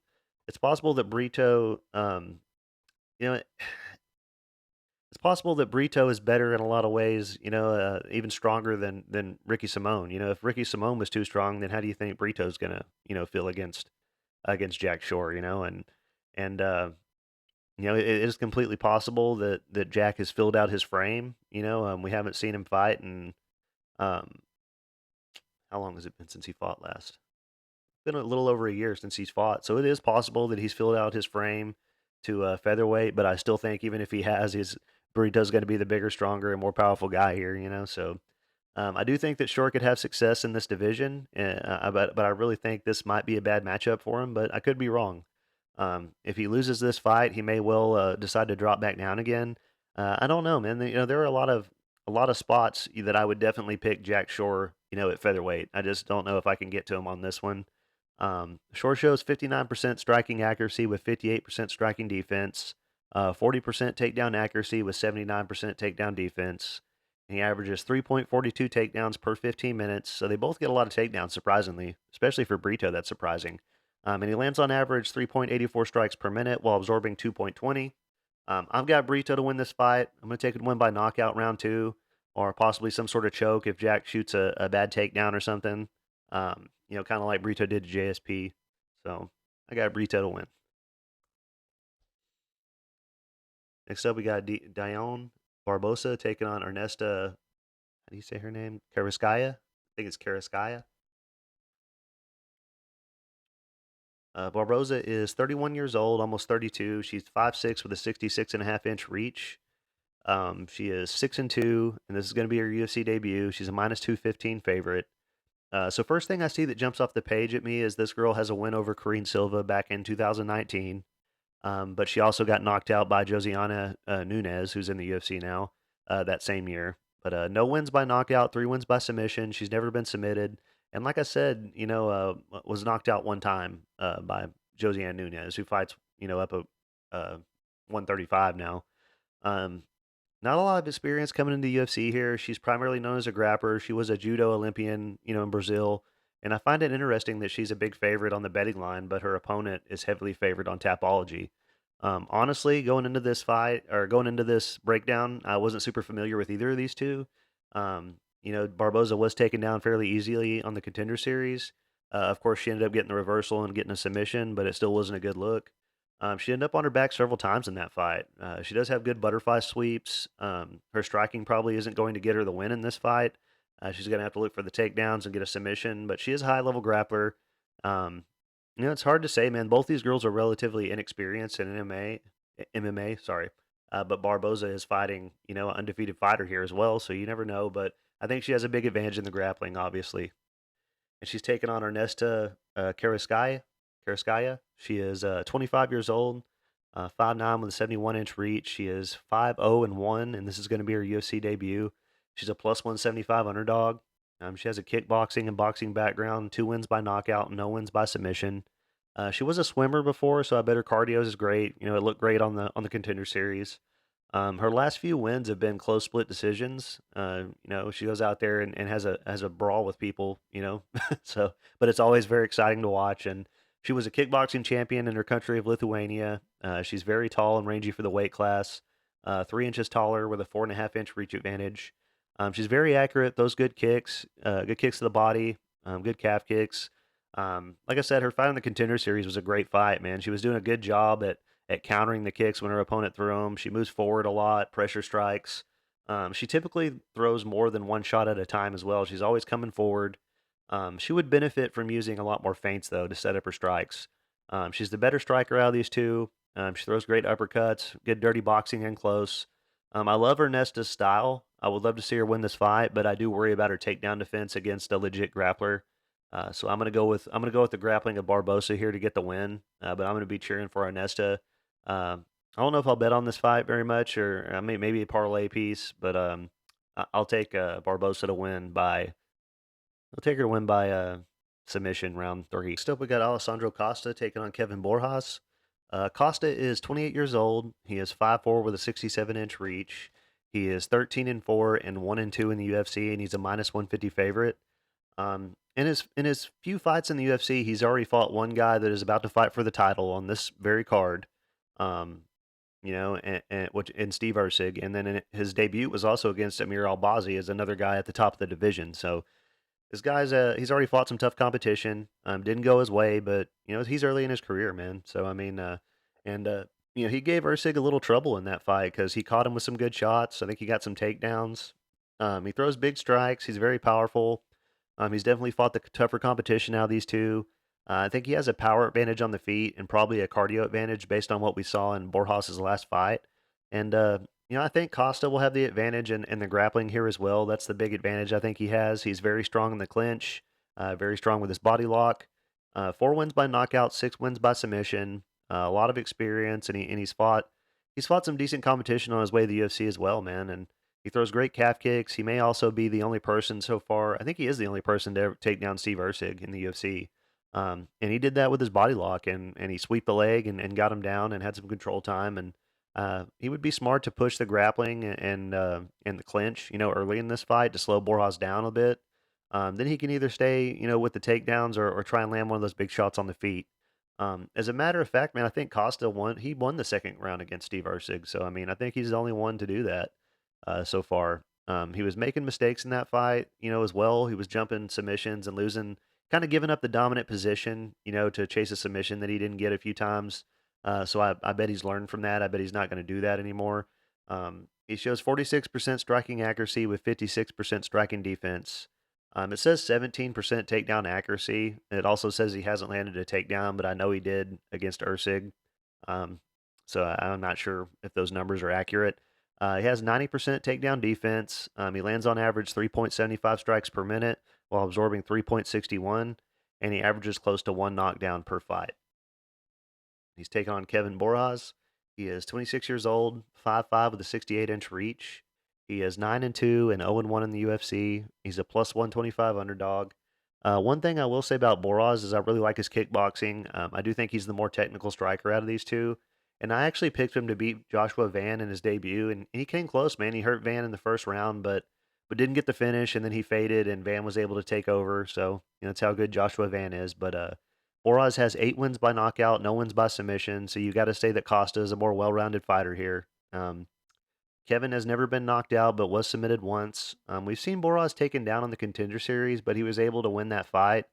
that Brito, you know, it's possible that Brito is better in a lot of ways, even stronger than Ricky Simone. If Ricky Simone was too strong, then how do you think Brito's gonna, feel against Jack Shore, and it is completely possible that Jack has filled out his frame. We haven't seen him fight, and um, how long has it been since he fought last? Been a little over a year since he's fought, so it is possible that he's filled out his frame to featherweight. But I still think even if he has, his Burrito's going to be the bigger, stronger, and more powerful guy here. So I do think that Shore could have success in this division, but I really think this might be a bad matchup for him. But I could be wrong. If he loses this fight, he may well decide to drop back down again. I don't know, man. There are a lot of spots that I would definitely pick Jack Shore, at featherweight. I just don't know if I can get to him on this one. Shore shows 59% striking accuracy with 58% striking defense, 40% takedown accuracy with 79% takedown defense. He averages 3.42 takedowns per 15 minutes, so they both get a lot of takedowns, surprisingly, especially for Brito. That's surprising. And he lands on average 3.84 strikes per minute while absorbing 2.20. I've got Brito to win this fight. I'm going to take it to win by knockout round two, or possibly some sort of choke if Jack shoots a bad takedown or something. Kind of like Brito did to JSP. So I got Brito to win. Next up, we got Dione Barbosa taking on Ernesta. How do you say her name? Karaskaya? I think it's Karaskaya. Barbosa is 31 years old, almost 32. She's 5'6" with a 66.5-inch reach. She is 6-2, and this is going to be her UFC debut. She's a minus 215 favorite. So first thing I see that jumps off the page at me is this girl has a win over Karine Silva back in 2019. But she also got knocked out by Josiana Nunez, who's in the UFC now, that same year. But no wins by knockout, 3 wins by submission. She's never been submitted. And like I said, was knocked out one time by Josiane Nunez, who fights, up at 135 now. Um, Not a lot of experience coming into UFC here. She's primarily known as a grappler. She was a judo Olympian, in Brazil. And I find it interesting that she's a big favorite on the betting line, but her opponent is heavily favored on Tapology. Honestly, going into this fight or going into this breakdown, I wasn't super familiar with either of these two. Barbosa was taken down fairly easily on the Contender Series. Of course, she ended up getting the reversal and getting a submission, but it still wasn't a good look. She ended up on her back several times in that fight. She does have good butterfly sweeps. Her striking probably isn't going to get her the win in this fight. She's going to have to look for the takedowns and get a submission, but she is a high level grappler. Um, it's hard to say, man. Both these girls are relatively inexperienced in MMA, sorry. But Barbosa is fighting, an undefeated fighter here as well, so you never know. But I think she has a big advantage in the grappling, obviously. And she's taking on Ernesta Karaskaya. She is 25 years old, 5'9" with a 71-inch reach. She is 5-0-1, and this is going to be her UFC debut. She's a plus 175 underdog. She has a kickboxing and boxing background, 2 wins by knockout, no wins by submission. She was a swimmer before, so I bet her cardio is great. It looked great on the Contender Series. Her last few wins have been close split decisions. She goes out there and has a brawl with people. So but it's always very exciting to watch. And she was a kickboxing champion in her country of Lithuania. She's very tall and rangy for the weight class. 3 inches taller with a 4.5-inch reach advantage. She's very accurate. Those good kicks to the body, good calf kicks. Like I said, her fight in the Contender Series was a great fight, man. She was doing a good job at countering the kicks when her opponent threw them. She moves forward a lot, pressure strikes. She typically throws more than one shot at a time as well. She's always coming forward. She would benefit from using a lot more feints, though, to set up her strikes. She's the better striker out of these two. She throws great uppercuts, good dirty boxing and close. I love Ernesta's style. I would love to see her win this fight, but I do worry about her takedown defense against a legit grappler. So I'm gonna go with the grappling of Barbosa here to get the win. But I'm gonna be cheering for Ernesta. I don't know if I'll bet on this fight very much, or maybe a parlay piece, but I'll take Barbosa to win by. I'll take her to win by submission round 3. Next up, we got Alessandro Costa taking on Kevin Borjas. Costa is 28 years old. He is 5'4" with a 67-inch reach. He is 13-4 and 1-2 in the UFC, and he's a minus 150 favorite. In his few fights in the UFC, he's already fought one guy that is about to fight for the title on this very card. Um, and Steve Erceg, and then his debut was also against Amir Albazi as another guy at the top of the division. So this guy's he's already fought some tough competition. Didn't go his way, but he's early in his career, man. So I mean, and he gave Erceg a little trouble in that fight because he caught him with some good shots. I think he got some takedowns. He throws big strikes. He's very powerful. He's definitely fought the tougher competition out of these two. I think he has a power advantage on the feet and probably a cardio advantage based on what we saw in Borjas' last fight. And I think Costa will have the advantage in the grappling here as well. That's the big advantage I think he has. He's very strong in the clinch, very strong with his body lock. 4 wins by knockout, 6 wins by submission. A lot of experience, and he's fought some decent competition on his way to the UFC as well, man. And he throws great calf kicks. He may also be the only person so far. I think he is the only person to ever take down Steve Erceg in the UFC. And he did that with his body lock, and he swept the leg and got him down and had some control time. And he would be smart to push the grappling and the clinch, early in this fight to slow Borjas down a bit. Then he can either stay, with the takedowns or try and land one of those big shots on the feet. As a matter of fact, man, I think Costa won. He won the second round against Steve Erceg. So I mean, I think he's the only one to do that so far. He was making mistakes in that fight, as well. He was jumping submissions and losing, kind of giving up the dominant position, to chase a submission that he didn't get a few times. So I bet he's learned from that. I bet he's not going to do that anymore. He shows 46% striking accuracy with 56% striking defense. It says 17% takedown accuracy. It also says he hasn't landed a takedown, but I know he did against Erceg. Um, so I'm not sure if those numbers are accurate. He has 90% takedown defense. He lands on average 3.75 strikes per minute while absorbing 3.61, and he averages close to one knockdown per fight. He's taking on Kevin Borjas. He is 26 years old, 5'5" with a 68-inch reach. He is 9-2 and 0-1 in the UFC. He's a plus 125 underdog. One thing I will say about Borjas is I really like his kickboxing. I do think he's the more technical striker out of these two. And I actually picked him to beat Joshua Van in his debut, and he came close, man. He hurt Van in the first round, but didn't get the finish, and then he faded, and Van was able to take over. So that's how good Joshua Van is. But Borjas has 8 wins by knockout, no wins by submission. So you got to say that Costa is a more well-rounded fighter here. Kevin has never been knocked out, but was submitted once. We've seen Borjas taken down on the Contender Series, but he was able to win that fight.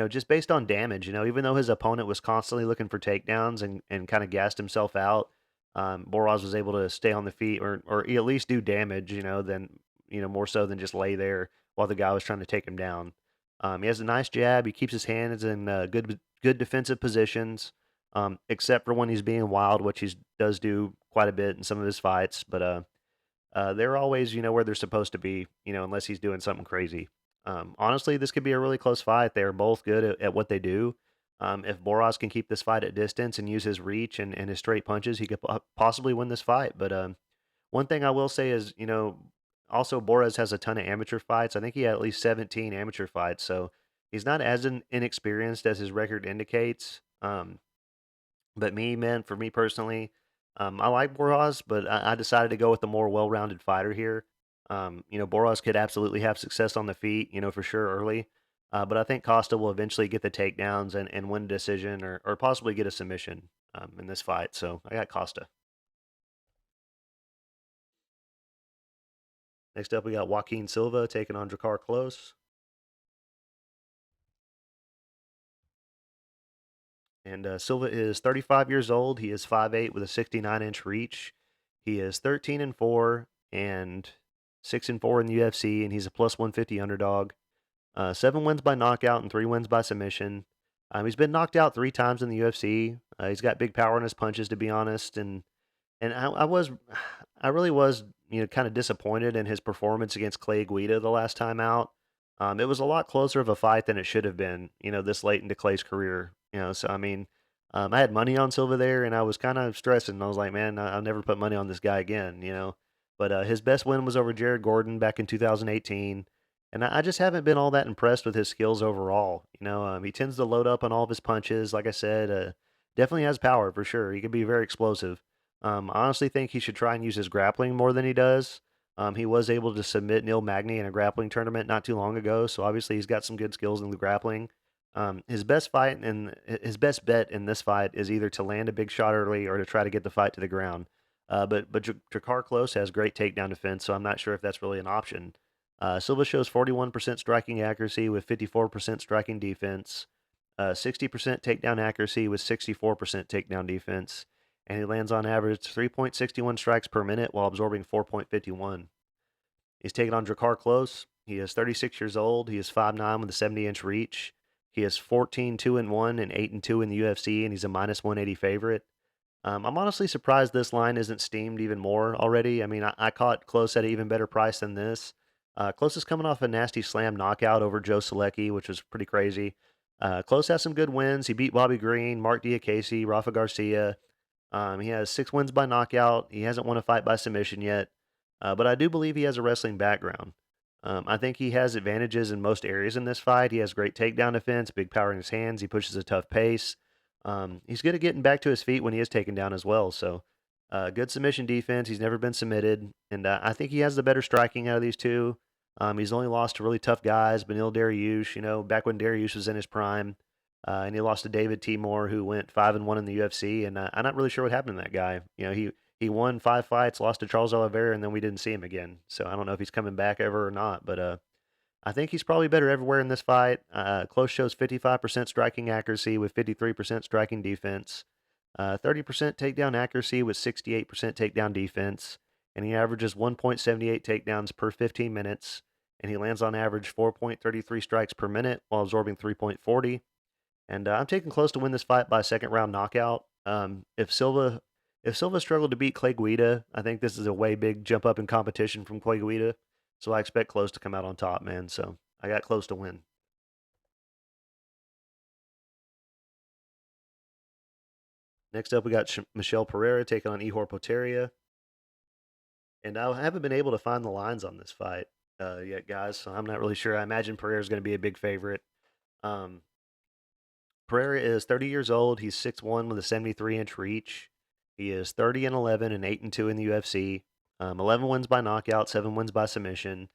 Just based on damage. Even though his opponent was constantly looking for takedowns and kind of gassed himself out, Borjas was able to stay on the feet or at least do damage. Than more so than just lay there while the guy was trying to take him down. He has a nice jab. He keeps his hands in good defensive positions, except for when he's being wild, which he does do quite a bit in some of his fights. But they're always where they're supposed to be, unless he's doing something crazy. Honestly, this could be a really close fight. They're both good at what they do. If Boras can keep this fight at distance and use his reach and his straight punches, he could possibly win this fight. But one thing I will say is, also Boras has a ton of amateur fights. I think he had at least 17 amateur fights, so he's not as inexperienced as his record indicates. But man, for me personally, I like Borjas, but I decided to go with the more well-rounded fighter here. Borjas could absolutely have success on the feet, for sure early. But I think Costa will eventually get the takedowns and win a decision or possibly get a submission in this fight. So I got Costa. Next up, we got Joaquin Silva taking on Drakkar Klose. And Silva is 35 years old. He is 5'8" with a 69-inch reach. He is 13-4 and 6-4 in the UFC, and he's a plus 150 underdog. 7 wins by knockout and 3 wins by submission. He's been knocked out 3 times in the UFC. He's got big power in his punches, to be honest, and I really was, kind of disappointed in his performance against Clay Guida the last time out. It was a lot closer of a fight than it should have been, this late into Clay's career. So I mean, I had money on Silva there, and I was kind of stressing. I was like, man, I'll never put money on this guy again. But his best win was over Jared Gordon back in 2018, and I just haven't been all that impressed with his skills overall. He tends to load up on all of his punches. Like I said, definitely has power for sure. He can be very explosive. I honestly think he should try and use his grappling more than he does. He was able to submit Neil Magny in a grappling tournament not too long ago, so obviously he's got some good skills in the grappling. His best bet in this fight is either to land a big shot early or to try to get the fight to the ground. But Drakkar Klose has great takedown defense, so I'm not sure if that's really an option. Silva shows 41% striking accuracy with 54% striking defense, 60% takedown accuracy with 64% takedown defense, and he lands on average 3.61 strikes per minute while absorbing 4.51. He's taking on Drakkar Klose. He is 36 years old. He is 5'9" with a 70-inch reach. He is 14-2-1 and 8-2 in the UFC, and he's a minus 180 favorite. I'm honestly surprised this line isn't steamed even more already. I mean, I caught Klose at an even better price than this. Klose is coming off a nasty slam knockout over Joe Selecki, which was pretty crazy. Klose has some good wins. He beat Bobby Green, Mark Diakese, Rafa Garcia. He has 6 wins by knockout. He hasn't won a fight by submission yet, but I do believe he has a wrestling background. I think he has advantages in most areas in this fight. He has great takedown defense, big power in his hands. He pushes a tough pace. He's good at getting back to his feet when he is taken down as well. So, good submission defense. He's never been submitted, and I think he has the better striking out of these two. He's only lost to really tough guys, Benil Dariush, back when Dariush was in his prime. And he lost to David Timur, who went 5-1 in the UFC, and I'm not really sure what happened to that guy. He won 5 fights, lost to Charles Oliveira, and then we didn't see him again. So I don't know if he's coming back ever or not, but I think he's probably better everywhere in this fight. Close shows 55% striking accuracy with 53% striking defense, 30% takedown accuracy with 68% takedown defense, and he averages 1.78 takedowns per 15 minutes, and he lands on average 4.33 strikes per minute while absorbing 3.40. And I'm taking Close to win this fight by a second round knockout. If Silva struggled to beat Clay Guida, I think this is a way big jump up in competition from Clay Guida. So I expect Close to come out on top, man. So I got Close to win. Next up, we got Michelle Pereira taking on Ihor Potieria. And I haven't been able to find the lines on this fight yet, guys. So I'm not really sure. I imagine Pereira is going to be a big favorite. Um, Pereira is 30 years old. He's 6'1" with a 73-inch reach. He is 30-11 and 8-2 in the UFC. 11 wins by knockout, 7 wins by submission.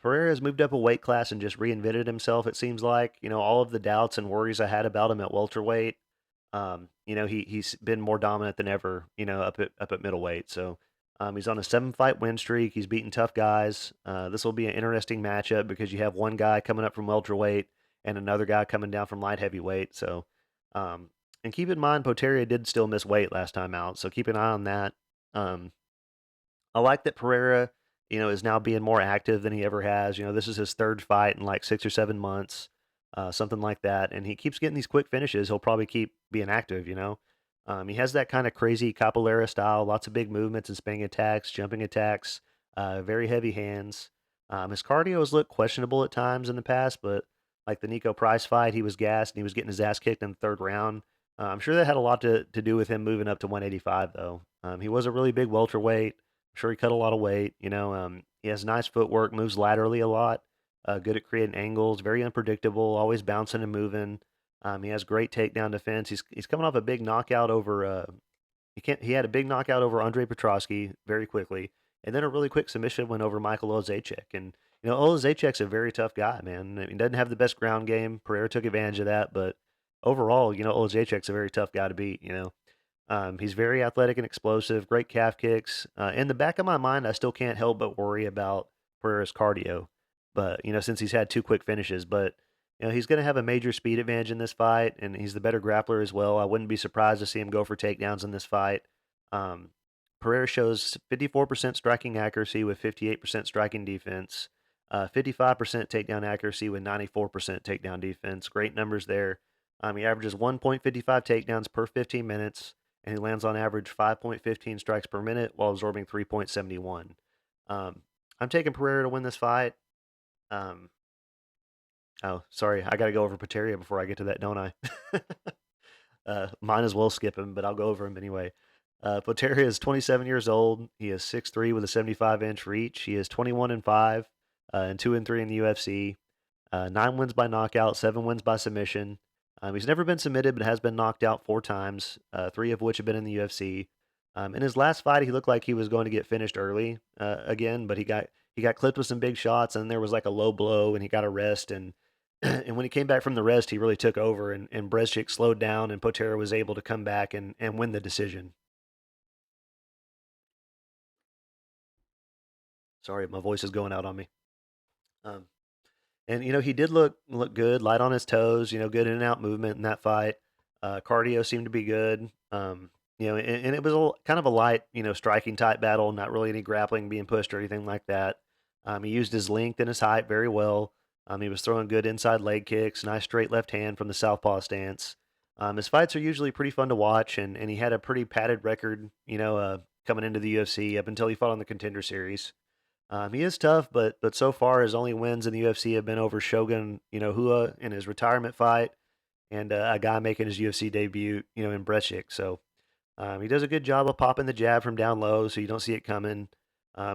Pereira has moved up a weight class and just reinvented himself. It seems like all of the doubts and worries I had about him at welterweight. He's been more dominant than ever. Up at middleweight. So he's on a 7-fight win streak. He's beaten tough guys. This will be an interesting matchup because you have one guy coming up from welterweight and another guy coming down from light heavyweight. So, and keep in mind, Potieria did still miss weight last time out. So keep an eye on that. Um, I like that Pereira, is now being more active than he ever has. This is his third fight in like 6 or 7 months, something like that. And he keeps getting these quick finishes. He'll probably keep being active. He has that kind of crazy capoeira style, lots of big movements and spinning attacks, jumping attacks, very heavy hands. His cardio has looked questionable at times in the past, but like the Nico Price fight, he was gassed and he was getting his ass kicked in the third round. I'm sure that had a lot to do with him moving up to 185, though. He was a really big welterweight. Sure, he cut a lot of weight. He has nice footwork, moves laterally a lot, good at creating angles, very unpredictable, always bouncing and moving. He has great takedown defense. He's coming off a big knockout over. He had a big knockout over Andre Petrosky very quickly, and then a really quick submission win over Michael Olszewski. And Olszewski's a very tough guy, man. I mean, he doesn't have the best ground game. Pereira took advantage of that, but overall, Olszewski's a very tough guy to beat. He's very athletic and explosive, great calf kicks. In the back of my mind, I still can't help but worry about Pereira's cardio. But, since he's had two quick finishes, but, he's going to have a major speed advantage in this fight, and he's the better grappler as well. I wouldn't be surprised to see him go for takedowns in this fight. Um, Pereira shows 54% striking accuracy with 58% striking defense, 55% takedown accuracy with 94% takedown defense. Great numbers there. He averages 1.55 takedowns per 15 minutes, and he lands on average 5.15 strikes per minute while absorbing 3.71. I'm taking Pereira to win this fight. Um, oh, sorry, I got to go over Pateria before I get to that, don't I? Might as well skip him, but I'll go over him anyway. Poteria is 27 years old. He is 6'3" with a 75-inch reach. He is 21-5 and 2-3 in the UFC. 9 wins by knockout, 7 wins by submission. He's never been submitted, but has been knocked out 4 times, 3 of which have been in the UFC. In his last fight, he looked like he was going to get finished early again, but he got clipped with some big shots, and there was like a low blow, and he got a rest. And and when he came back from the rest, he really took over, and Brezcik slowed down, and Potera was able to come back and win the decision. Sorry, my voice is going out on me. Um, And he did look good, light on his toes. Good in and out movement in that fight. Cardio seemed to be good. And it was kind of a light, striking type battle. Not really any grappling being pushed or anything like that. He used his length and his height very well. He was throwing good inside leg kicks, nice straight left hand from the southpaw stance. His fights are usually pretty fun to watch, and he had a pretty padded record, coming into the UFC up until he fought on the Contender Series. He is tough, but so far his only wins in the UFC have been over Shogun, Hua in his retirement fight, and a guy making his UFC debut, in Brezcik. So he does a good job of popping the jab from down low, so you don't see it coming.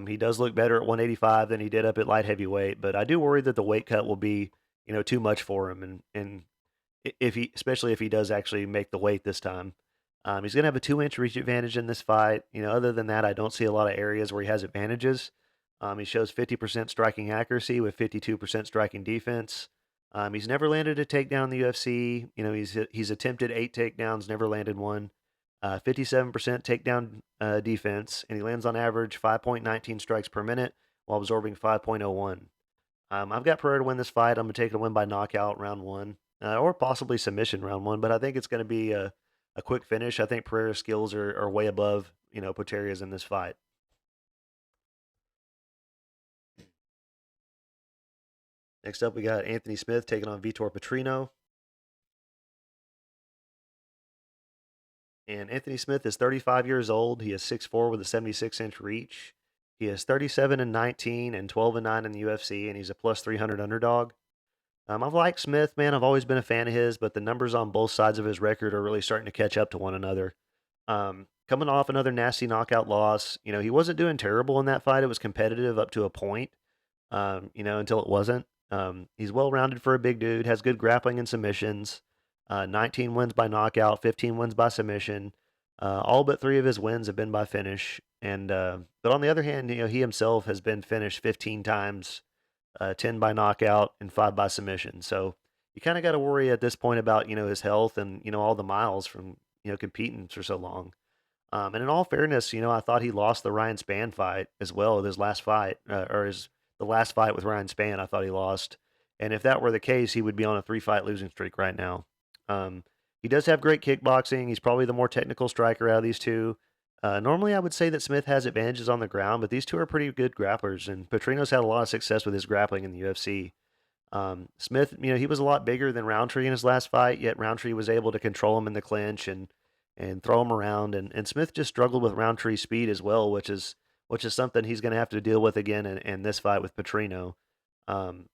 He does look better at 185 than he did up at light heavyweight, but I do worry that the weight cut will be, too much for him, and if he, especially if he does actually make the weight this time. He's going to have a 2-inch reach advantage in this fight. Other than that, I don't see a lot of areas where he has advantages. He shows 50% striking accuracy with 52% striking defense. He's never landed a takedown in the UFC. He's attempted 8 takedowns, never landed one. 57% takedown defense, and he lands on average 5.19 strikes per minute while absorbing 5.01. I've got Pereira to win this fight. I'm going to take it to win by knockout round one, or possibly submission round one, but I think it's going to be a quick finish. I think Pereira's skills are way above, Poteria's in this fight. Next up, we got Anthony Smith taking on Vitor Petrino. And Anthony Smith is 35 years old. He is 6'4" with a 76-inch reach. He is 37-19 and 12-9 in the UFC, and he's a plus 300 underdog. I've liked Smith, man. I've always been a fan of his, but the numbers on both sides of his record are really starting to catch up to one another. coming off another nasty knockout loss. He wasn't doing terrible in that fight. It was competitive up to a point, until it wasn't. He's well rounded for a big dude, has good grappling and submissions. 19 wins by knockout, 15 wins by submission. All but three of his wins have been by finish. But on the other hand, he himself has been finished 15 times, 10 by knockout and 5 by submission. So you kind of got to worry at this point about his health and all the miles from competing for so long. And in all fairness, I thought he lost the Ryan Spann fight as well. His last fight, the last fight with Ryan Spann, I thought he lost. And if that were the case, he would be on a 3-fight losing streak right now. Um, he does have great kickboxing. He's probably the more technical striker out of these two. Normally, I would say that Smith has advantages on the ground, but these two are pretty good grapplers, and Petrino's had a lot of success with his grappling in the UFC. Smith, he was a lot bigger than Roundtree in his last fight, yet Roundtree was able to control him in the clinch and throw him around. And Smith just struggled with Roundtree's speed as well, which is something he's going to have to deal with again in this fight with Petrino. Um,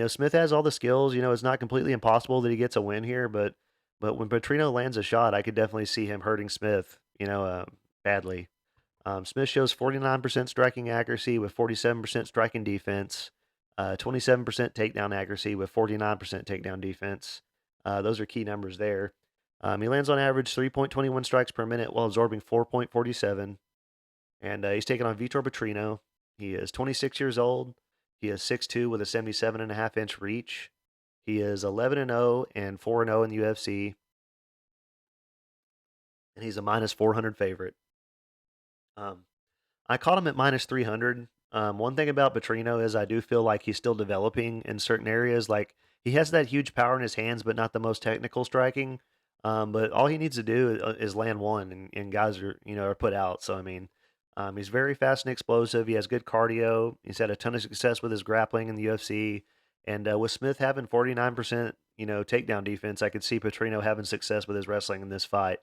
Smith has all the skills. It's not completely impossible that he gets a win here, but when Petrino lands a shot, I could definitely see him hurting Smith, badly. Smith shows 49% striking accuracy with 47% striking defense, 27% takedown accuracy with 49% takedown defense. Those are key numbers there. He lands on average 3.21 strikes per minute while absorbing 4.47. And he's taking on Vitor Petrino. He is 26 years old. He is 6'2 with a 77.5-inch reach. He is 11-0 and 4-0 in the UFC. And he's a minus 400 favorite. I caught him at minus 300. One thing about Petrino is I do feel like he's still developing in certain areas. Like he has that huge power in his hands, but not the most technical striking. But all he needs to do is land one, and guys are put out. So I mean, he's very fast and explosive. He has good cardio. He's had a ton of success with his grappling in the UFC, and with Smith having 49% takedown defense, I could see Petrino having success with his wrestling in this fight.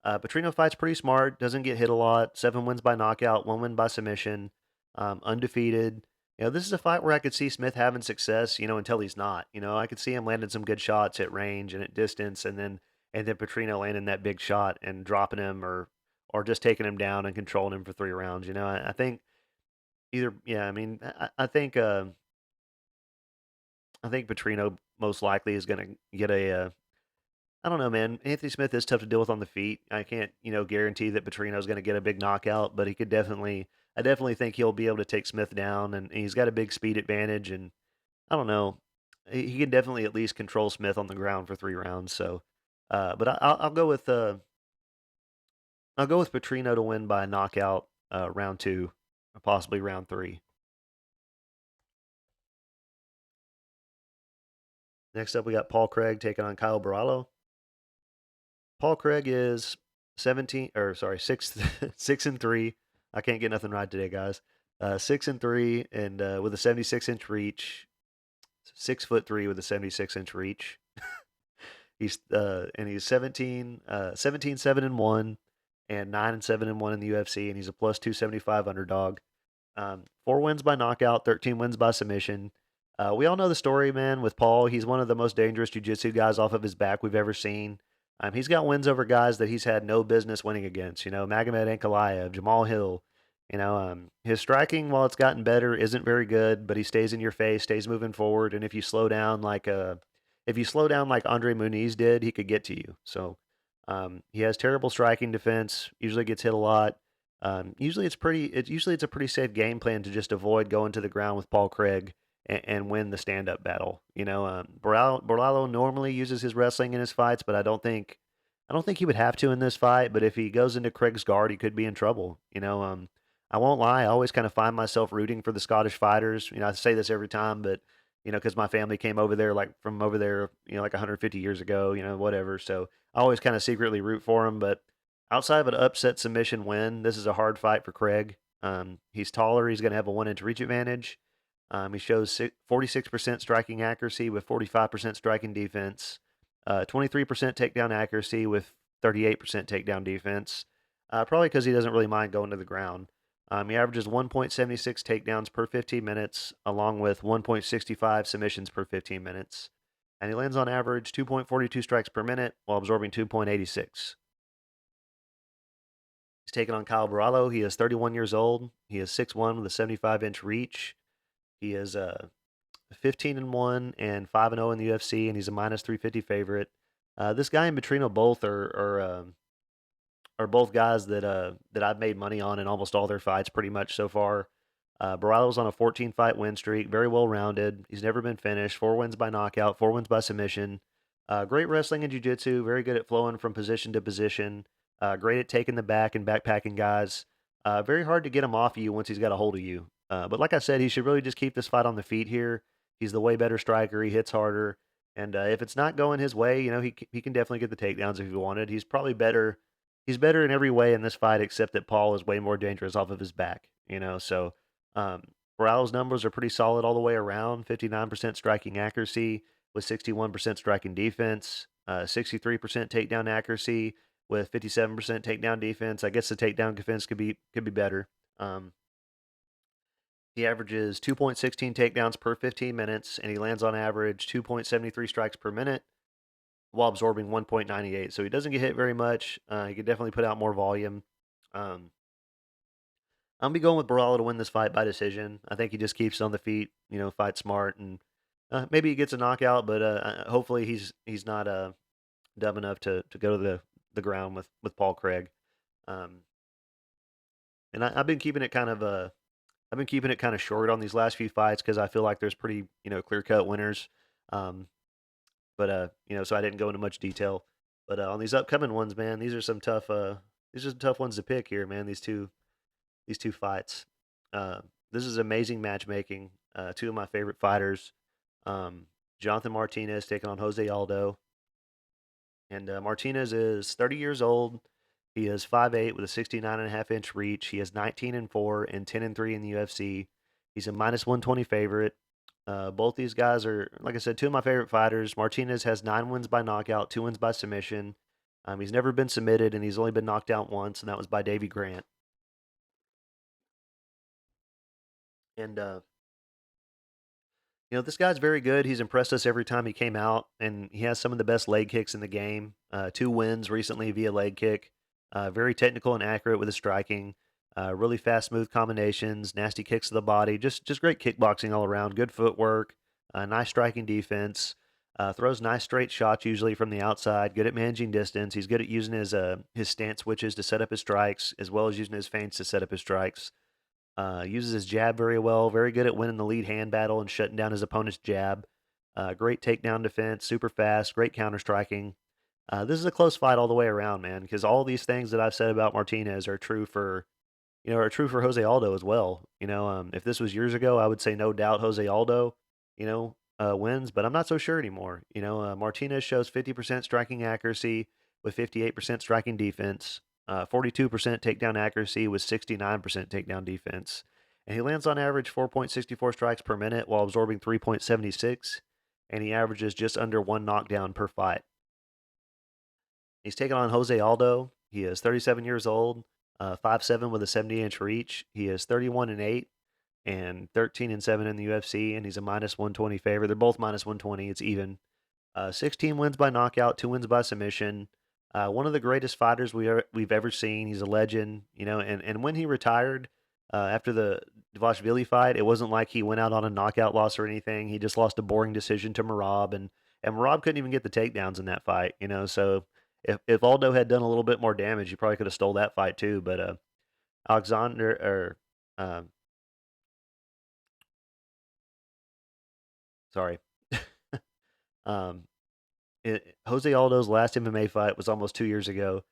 Petrino fights pretty smart, doesn't get hit a lot. 7 wins by knockout, 1 win by submission, undefeated. This is a fight where I could see Smith having success, until he's not. I could see him landing some good shots at range and at distance, and then Petrino landing that big shot and dropping him or just taking him down and controlling him for 3 rounds. I think either, yeah, I mean, I think Petrino most likely is going to get I don't know, man. Anthony Smith is tough to deal with on the feet. I can't, guarantee that Petrino's going to get a big knockout, but he could definitely. I definitely think he'll be able to take Smith down, and he's got a big speed advantage. And I don't know, he can definitely at least control Smith on the ground for 3 rounds. So, but I'll go with Petrino to win by knockout, round two, or possibly round three. Next up, we got Paul Craig taking on Kyle Borralho. Paul Craig is 17, or sorry, 6 6-3. I can't get nothing right today, guys. 6-3 and with a 76-inch reach. 6'3" with a 76-inch reach. He's 17-7-1 and 9-7-1 in the UFC, and he's a plus 275 underdog. 4 wins by knockout, 13 wins by submission. We all know the story, man, with Paul. He's one of the most dangerous jiu-jitsu guys off of his back we've ever seen. He's got wins over guys that he's had no business winning against. Magomed Ankalaev, Jamal Hill. His striking, while it's gotten better, isn't very good, but he stays in your face, stays moving forward, and if you slow down like Andre Muniz did, he could get to you. So he has terrible striking defense. Usually gets hit a lot. Usually it's a pretty safe game plan to just avoid going to the ground with Paul Craig and win the stand-up battle. Borralho normally uses his wrestling in his fights, but I don't think he would have to in this fight. But if he goes into Craig's guard, he could be in trouble. I won't lie, I always kind of find myself rooting for the Scottish fighters. I say this every time, but because my family came over there, like from over there, like 150 years ago, whatever. So I always kind of secretly root for him. But outside of an upset submission win, this is a hard fight for Craig. He's taller. He's going to have a 1-inch reach advantage. He shows 46% striking accuracy with 45% striking defense, 23% takedown accuracy with 38% takedown defense, probably because he doesn't really mind going to the ground. He averages 1.76 takedowns per 15 minutes, along with 1.65 submissions per 15 minutes. And he lands on average 2.42 strikes per minute while absorbing 2.86. He's taking on Kyle Borralho. He is 31 years old. He is 6'1" with a 75-inch reach. He is 15-1 and 5-0 in the UFC, and he's a minus 350 favorite. This guy and Petrino both are both guys that I've made money on in almost all their fights pretty much so far. Borralho's on a 14 fight win streak, very well rounded. He's never been finished. 4 wins by knockout, 4 wins by submission. Great wrestling and jiu-jitsu, very good at flowing from position to position. Great at taking the back and backpacking guys. Very hard to get him off of you once he's got a hold of you. But like I said, he should really just keep this fight on the feet here. He's the way better striker. He hits harder. And if it's not going his way, he can definitely get the takedowns if he wanted. He's probably better. He's better in every way in this fight, except that Paul is way more dangerous off of his back. So Borralho's numbers are pretty solid all the way around. 59% striking accuracy with 61% striking defense. 63% takedown accuracy with 57% takedown defense. I guess the takedown defense could be better. He averages 2.16 takedowns per 15 minutes, and he lands on average 2.73 strikes per minute while absorbing 1.98. So he doesn't get hit very much. He could definitely put out more volume. I'm gonna be going with Borralho to win this fight by decision. I think he just keeps on the feet, fight smart, and maybe he gets a knockout. But hopefully he's not dumb enough to go to the ground with Paul Craig. Um, and I've been keeping it kind of short on these last few fights because I feel like there's pretty clear cut winners. Um, but so I didn't go into much detail. But on these upcoming ones, man, these are some tough ones to pick here, man. These two fights. This is amazing matchmaking. Two of my favorite fighters, Jonathan Martinez taking on Jose Aldo. And Martinez is 30 years old. He is 5'8" with a 69.5-inch reach. He is 19-4 and 10-3 in the UFC. He's a minus 120 favorite. Both these guys are, like I said, two of my favorite fighters. Martinez has 9 wins by knockout, 2 wins by submission. He's never been submitted, and he's only been knocked out once, and that was by Davey Grant. And this guy's very good. He's impressed us every time he came out, and he has some of the best leg kicks in the game. 2 wins recently via leg kick. Very technical and accurate with his striking. Really fast, smooth combinations, nasty kicks to the body. Just great kickboxing all around. Good footwork. Nice striking defense. Throws nice straight shots usually from the outside. Good at managing distance. He's good at using his stance switches to set up his strikes, as well as using his feints to set up his strikes. Uses his jab very well. Very good at winning the lead hand battle and shutting down his opponent's jab. Great takedown defense. Super fast. Great counter striking. This is a close fight all the way around, man. Because all these things that I've said about Martinez are true for Jose Aldo as well. If this was years ago, I would say no doubt Jose Aldo, wins. But I'm not so sure anymore. Martinez shows 50% striking accuracy with 58% striking defense. 42% takedown accuracy with 69% takedown defense. And he lands on average 4.64 strikes per minute while absorbing 3.76, and he averages just under 1 knockdown per fight. He's taking on Jose Aldo. He is 37 years old, 5'7" with a 70-inch reach. He is 31-8 and 13-7 in the UFC, and he's a minus 120 favorite. They're both minus 120. It's even. 16 wins by knockout, 2 wins by submission. One of the greatest fighters we've ever seen. He's a legend, and when he retired after the Dvalishvili fight, it wasn't like he went out on a knockout loss or anything. He just lost a boring decision to Merab, and Merab couldn't even get the takedowns in that fight, So if Aldo had done a little bit more damage, he probably could have stole that fight too. But Alexander, or sorry, um, Jose Aldo's last MMA fight was almost 2 years ago.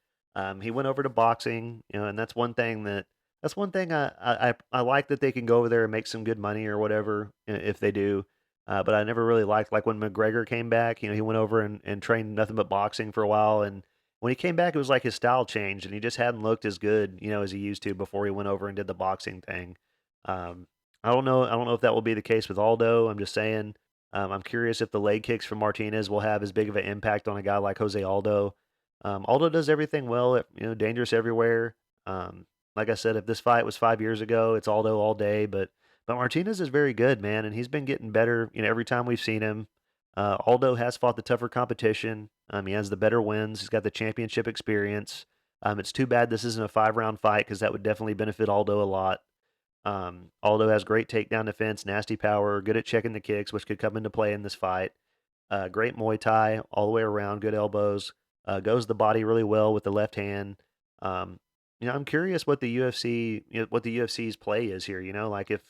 He went over to boxing, and that's one thing I like that they can go over there and make some good money or whatever if they do. But I never really liked like when McGregor came back. He went over and trained nothing but boxing for a while, and when he came back, it was like his style changed, and he just hadn't looked as good, as he used to before he went over and did the boxing thing. Um, I don't know. I don't know if that will be the case with Aldo. I'm just saying. I'm curious if the leg kicks from Martinez will have as big of an impact on a guy like Jose Aldo. Aldo does everything well, dangerous everywhere. Like I said, if this fight was 5 years ago, it's Aldo all day. But Martinez is very good, man, and he's been getting better. Every time we've seen him. Aldo has fought the tougher competition. He has the better wins. He's got the championship experience. It's too bad this isn't a 5 round fight because that would definitely benefit Aldo a lot. Aldo has great takedown defense, nasty power, good at checking the kicks, which could come into play in this fight. Great Muay Thai all the way around, good elbows. Goes the body really well with the left hand. Um, I'm curious what the what the UFC's play is here. Like if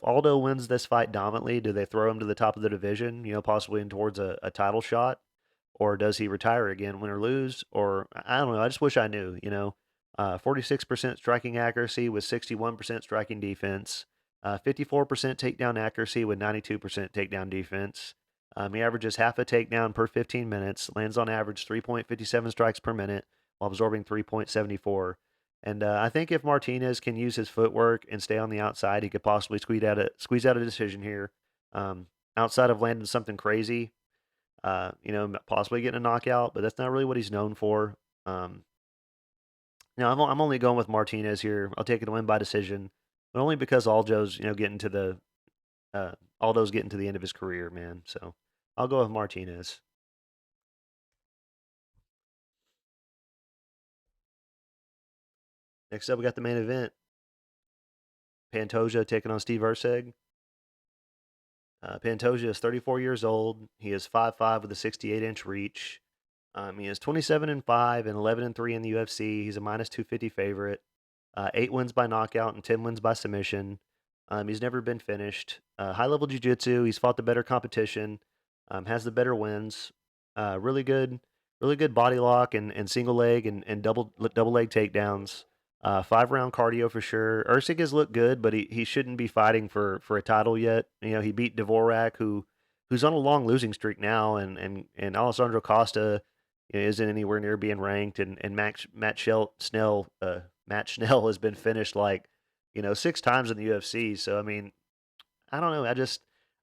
Aldo wins this fight dominantly, do they throw him to the top of the division? Possibly in towards a title shot, or does he retire again, win or lose? Or I don't know. I just wish I knew. 46% striking accuracy with 61% striking defense. 54% takedown accuracy with 92% takedown defense. He averages half a takedown per 15 minutes, lands on average 3.57 strikes per minute while absorbing 3.74. And I think if Martinez can use his footwork and stay on the outside, he could possibly squeeze out a decision here. Um, Outside of landing something crazy, possibly getting a knockout, but that's not really what he's known for. Um, I'm only going with Martinez here. I'll take it to win by decision, but only because uh, Aldo's getting to the end of his career, man. So I'll go with Martinez. Next up, we got the main event: Pantoja taking on Steve Erceg. Pantoja is 34 years old. He is 5'5" with a 68-inch reach. He is 27-5 and 11-3 in the UFC. He's a minus 250 favorite. 8 wins by knockout and 10 wins by submission. He's never been finished. High level jiu-jitsu. He's fought the better competition. Has the better wins. Really good body lock and single leg and double leg takedowns. 5 round cardio for sure. Erceg has looked good, but he shouldn't be fighting for a title yet. He beat Dvorak, who's on a long losing streak now, and Alessandro Costa isn't anywhere near being ranked, and Matt Schnell has been finished like 6 times in the UFC. So I mean, I don't know.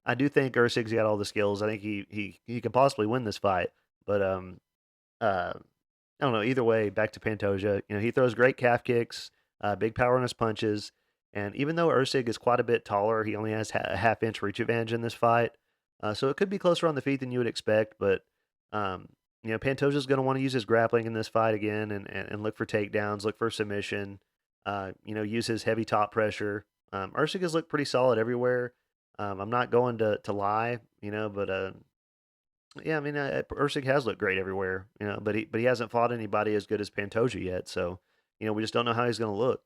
I do think Erceg's got all the skills. I think he could possibly win this fight, but uh, I don't know. Either way, back to Pantoja. He throws great calf kicks, big power on his punches, and even though Erceg is quite a bit taller, he only has a half-inch reach advantage in this fight. So it could be closer on the feet than you would expect, but um, Pantoja's going to want to use his grappling in this fight again and look for takedowns, look for submission. Use his heavy top pressure. Erceg has looked pretty solid everywhere. I'm not going to lie, but yeah, I mean, Erceg has looked great everywhere, but he hasn't fought anybody as good as Pantoja yet. So, we just don't know how he's going to look.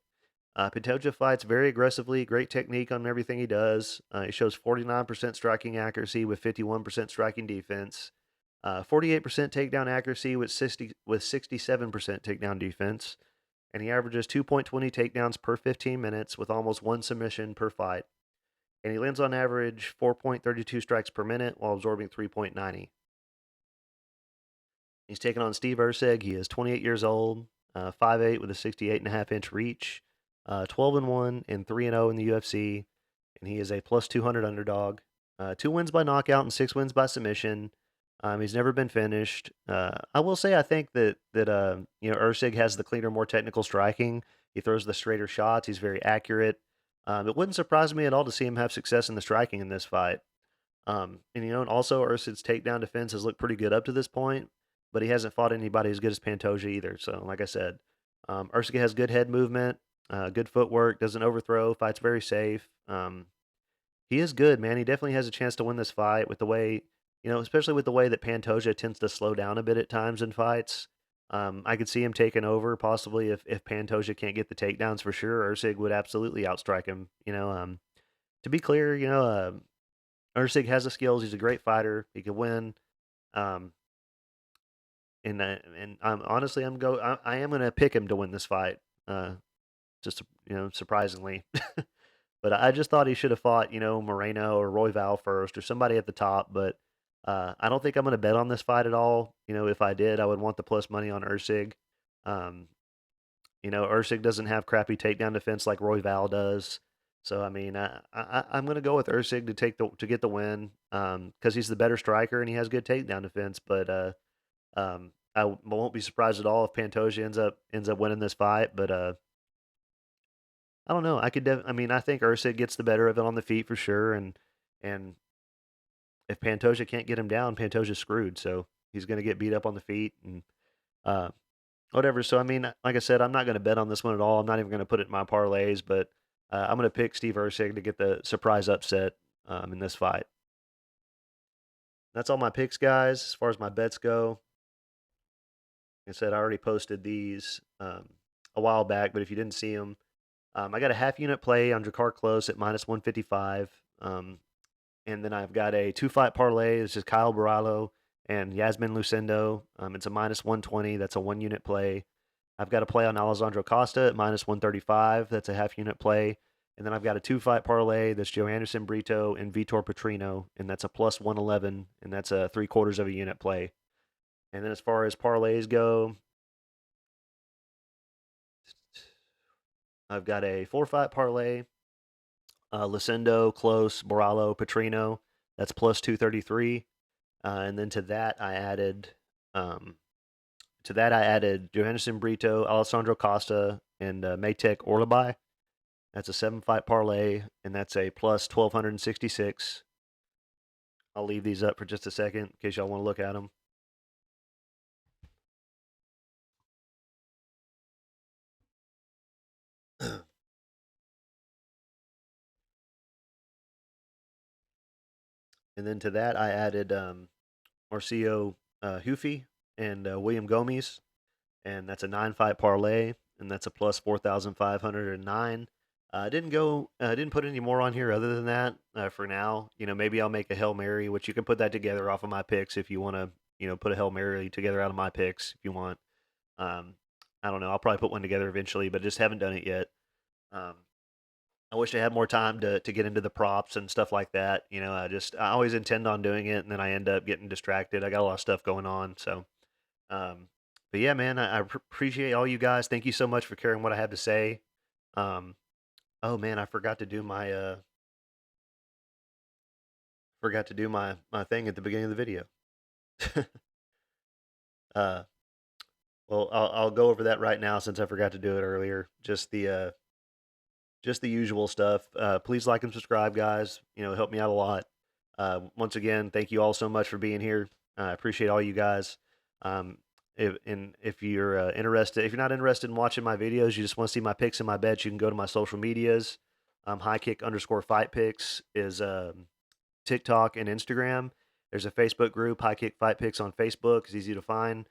Pantoja fights very aggressively, great technique on everything he does. He shows 49% striking accuracy with 51% striking defense, 48% takedown accuracy with 67% takedown defense, and he averages 2.20 takedowns per 15 minutes with almost one submission per fight. And he lands on average 4.32 strikes per minute while absorbing 3.90. He's taking on Steve Erceg. He is 28 years old, 5'8" with a 68.5-inch reach, 12-1 and 3-0 in the UFC, and he is a plus 200 underdog. 2 wins by knockout and 6 wins by submission. He's never been finished. I will say I think that Erceg has the cleaner, more technical striking. He throws the straighter shots. He's very accurate. It wouldn't surprise me at all to see him have success in the striking in this fight. And also Erceg's takedown defense has looked pretty good up to this point, but he hasn't fought anybody as good as Pantoja either. So, like I said, Erceg has good head movement, good footwork, doesn't overthrow, fights very safe. He is good, man. He definitely has a chance to win this fight with the way, especially with the way that Pantoja tends to slow down a bit at times in fights. I could see him taking over possibly if Pantoja can't get the takedowns for sure. Erceg would absolutely outstrike him. To be clear, Erceg has the skills. He's a great fighter. He could win. Um, and I'm honestly, I am gonna pick him to win this fight. Just surprisingly, but I just thought he should have fought Moreno or Royval first or somebody at the top. But I don't think I'm gonna bet on this fight at all. If I did, I would want the plus money on Erceg. Um, Erceg doesn't have crappy takedown defense like Royval does. So I mean, I'm gonna go with Erceg to get the win because he's the better striker and he has good takedown defense. But I won't be surprised at all if Pantoja ends up winning this fight. But I don't know. I mean, I think Erceg gets the better of it on the feet for sure. And if Pantoja can't get him down, Pantoja's screwed. So he's gonna get beat up on the feet. And uh, whatever. So I mean, like I said, I'm not going to bet on this one at all. I'm not even going to put it in my parlays, but I'm going to pick Steve Erceg to get the surprise upset in this fight. That's all my picks, guys. As far as my bets go, like I said, I already posted these a while back, but if you didn't see them, I got a half unit play on Jakar Close at minus 155. And then I've got a two fight parlay. It's just Kyle Borralho and Yasmin Lucindo. It's a minus 120. That's a one unit play. I've got a play on Alessandro Costa at minus 135. That's a half unit play. And then I've got a two fight parlay that's Joe Anderson Brito and Vitor Petrino, and that's a plus 111, and that's a three quarters of a unit play. And then as far as parlays go, I've got a four fight parlay, Lucindo, Close, Borralho, Petrino. That's plus 233. And then um, to that I added Johannesson Brito, Alessandro Costa, and Maytek Orolbai. That's a seven fight parlay, and that's a plus 1266. I'll leave these up for just a second in case y'all want to look at them. And then to that I added Marcio Hufi and William Gomis, and that's a nine fight parlay, and that's a plus 4,509. I didn't put any more on here other than that for now. Maybe I'll make a Hail Mary, which you can put that together off of my picks if you want to, put a Hail Mary together out of my picks if you want. Um, I don't know. I'll probably put one together eventually, but just haven't done it yet. Um, I wish I had more time to get into the props and stuff like that. I always intend on doing it, and then I end up getting distracted. I got a lot of stuff going on, so um, but yeah, man, I appreciate all you guys. Thank you so much for caring what I have to say. Um, oh man, I forgot to do my thing at the beginning of the video. uh, well, I'll go over that right now since I forgot to do it earlier. Just the usual stuff. Please like and subscribe, guys. Help me out a lot. Once again, thank you all so much for being here. I appreciate all you guys. Um, if you're interested, if you're not interested in watching my videos, you just want to see my picks and my bets, you can go to my social medias. High kick underscore fight picks is TikTok and Instagram. There's a Facebook group, High Kick Fight Picks on Facebook. It's easy to find.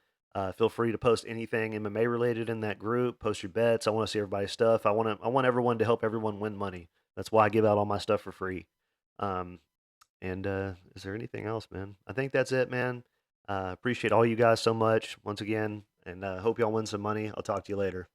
Feel free to post anything MMA related in that group. Post your bets. I want to see everybody's stuff. I want everyone to help everyone win money. That's why I give out all my stuff for free. Um, and is there anything else, man? I think that's it, man. Appreciate all you guys so much once again, and hope y'all win some money. I'll talk to you later.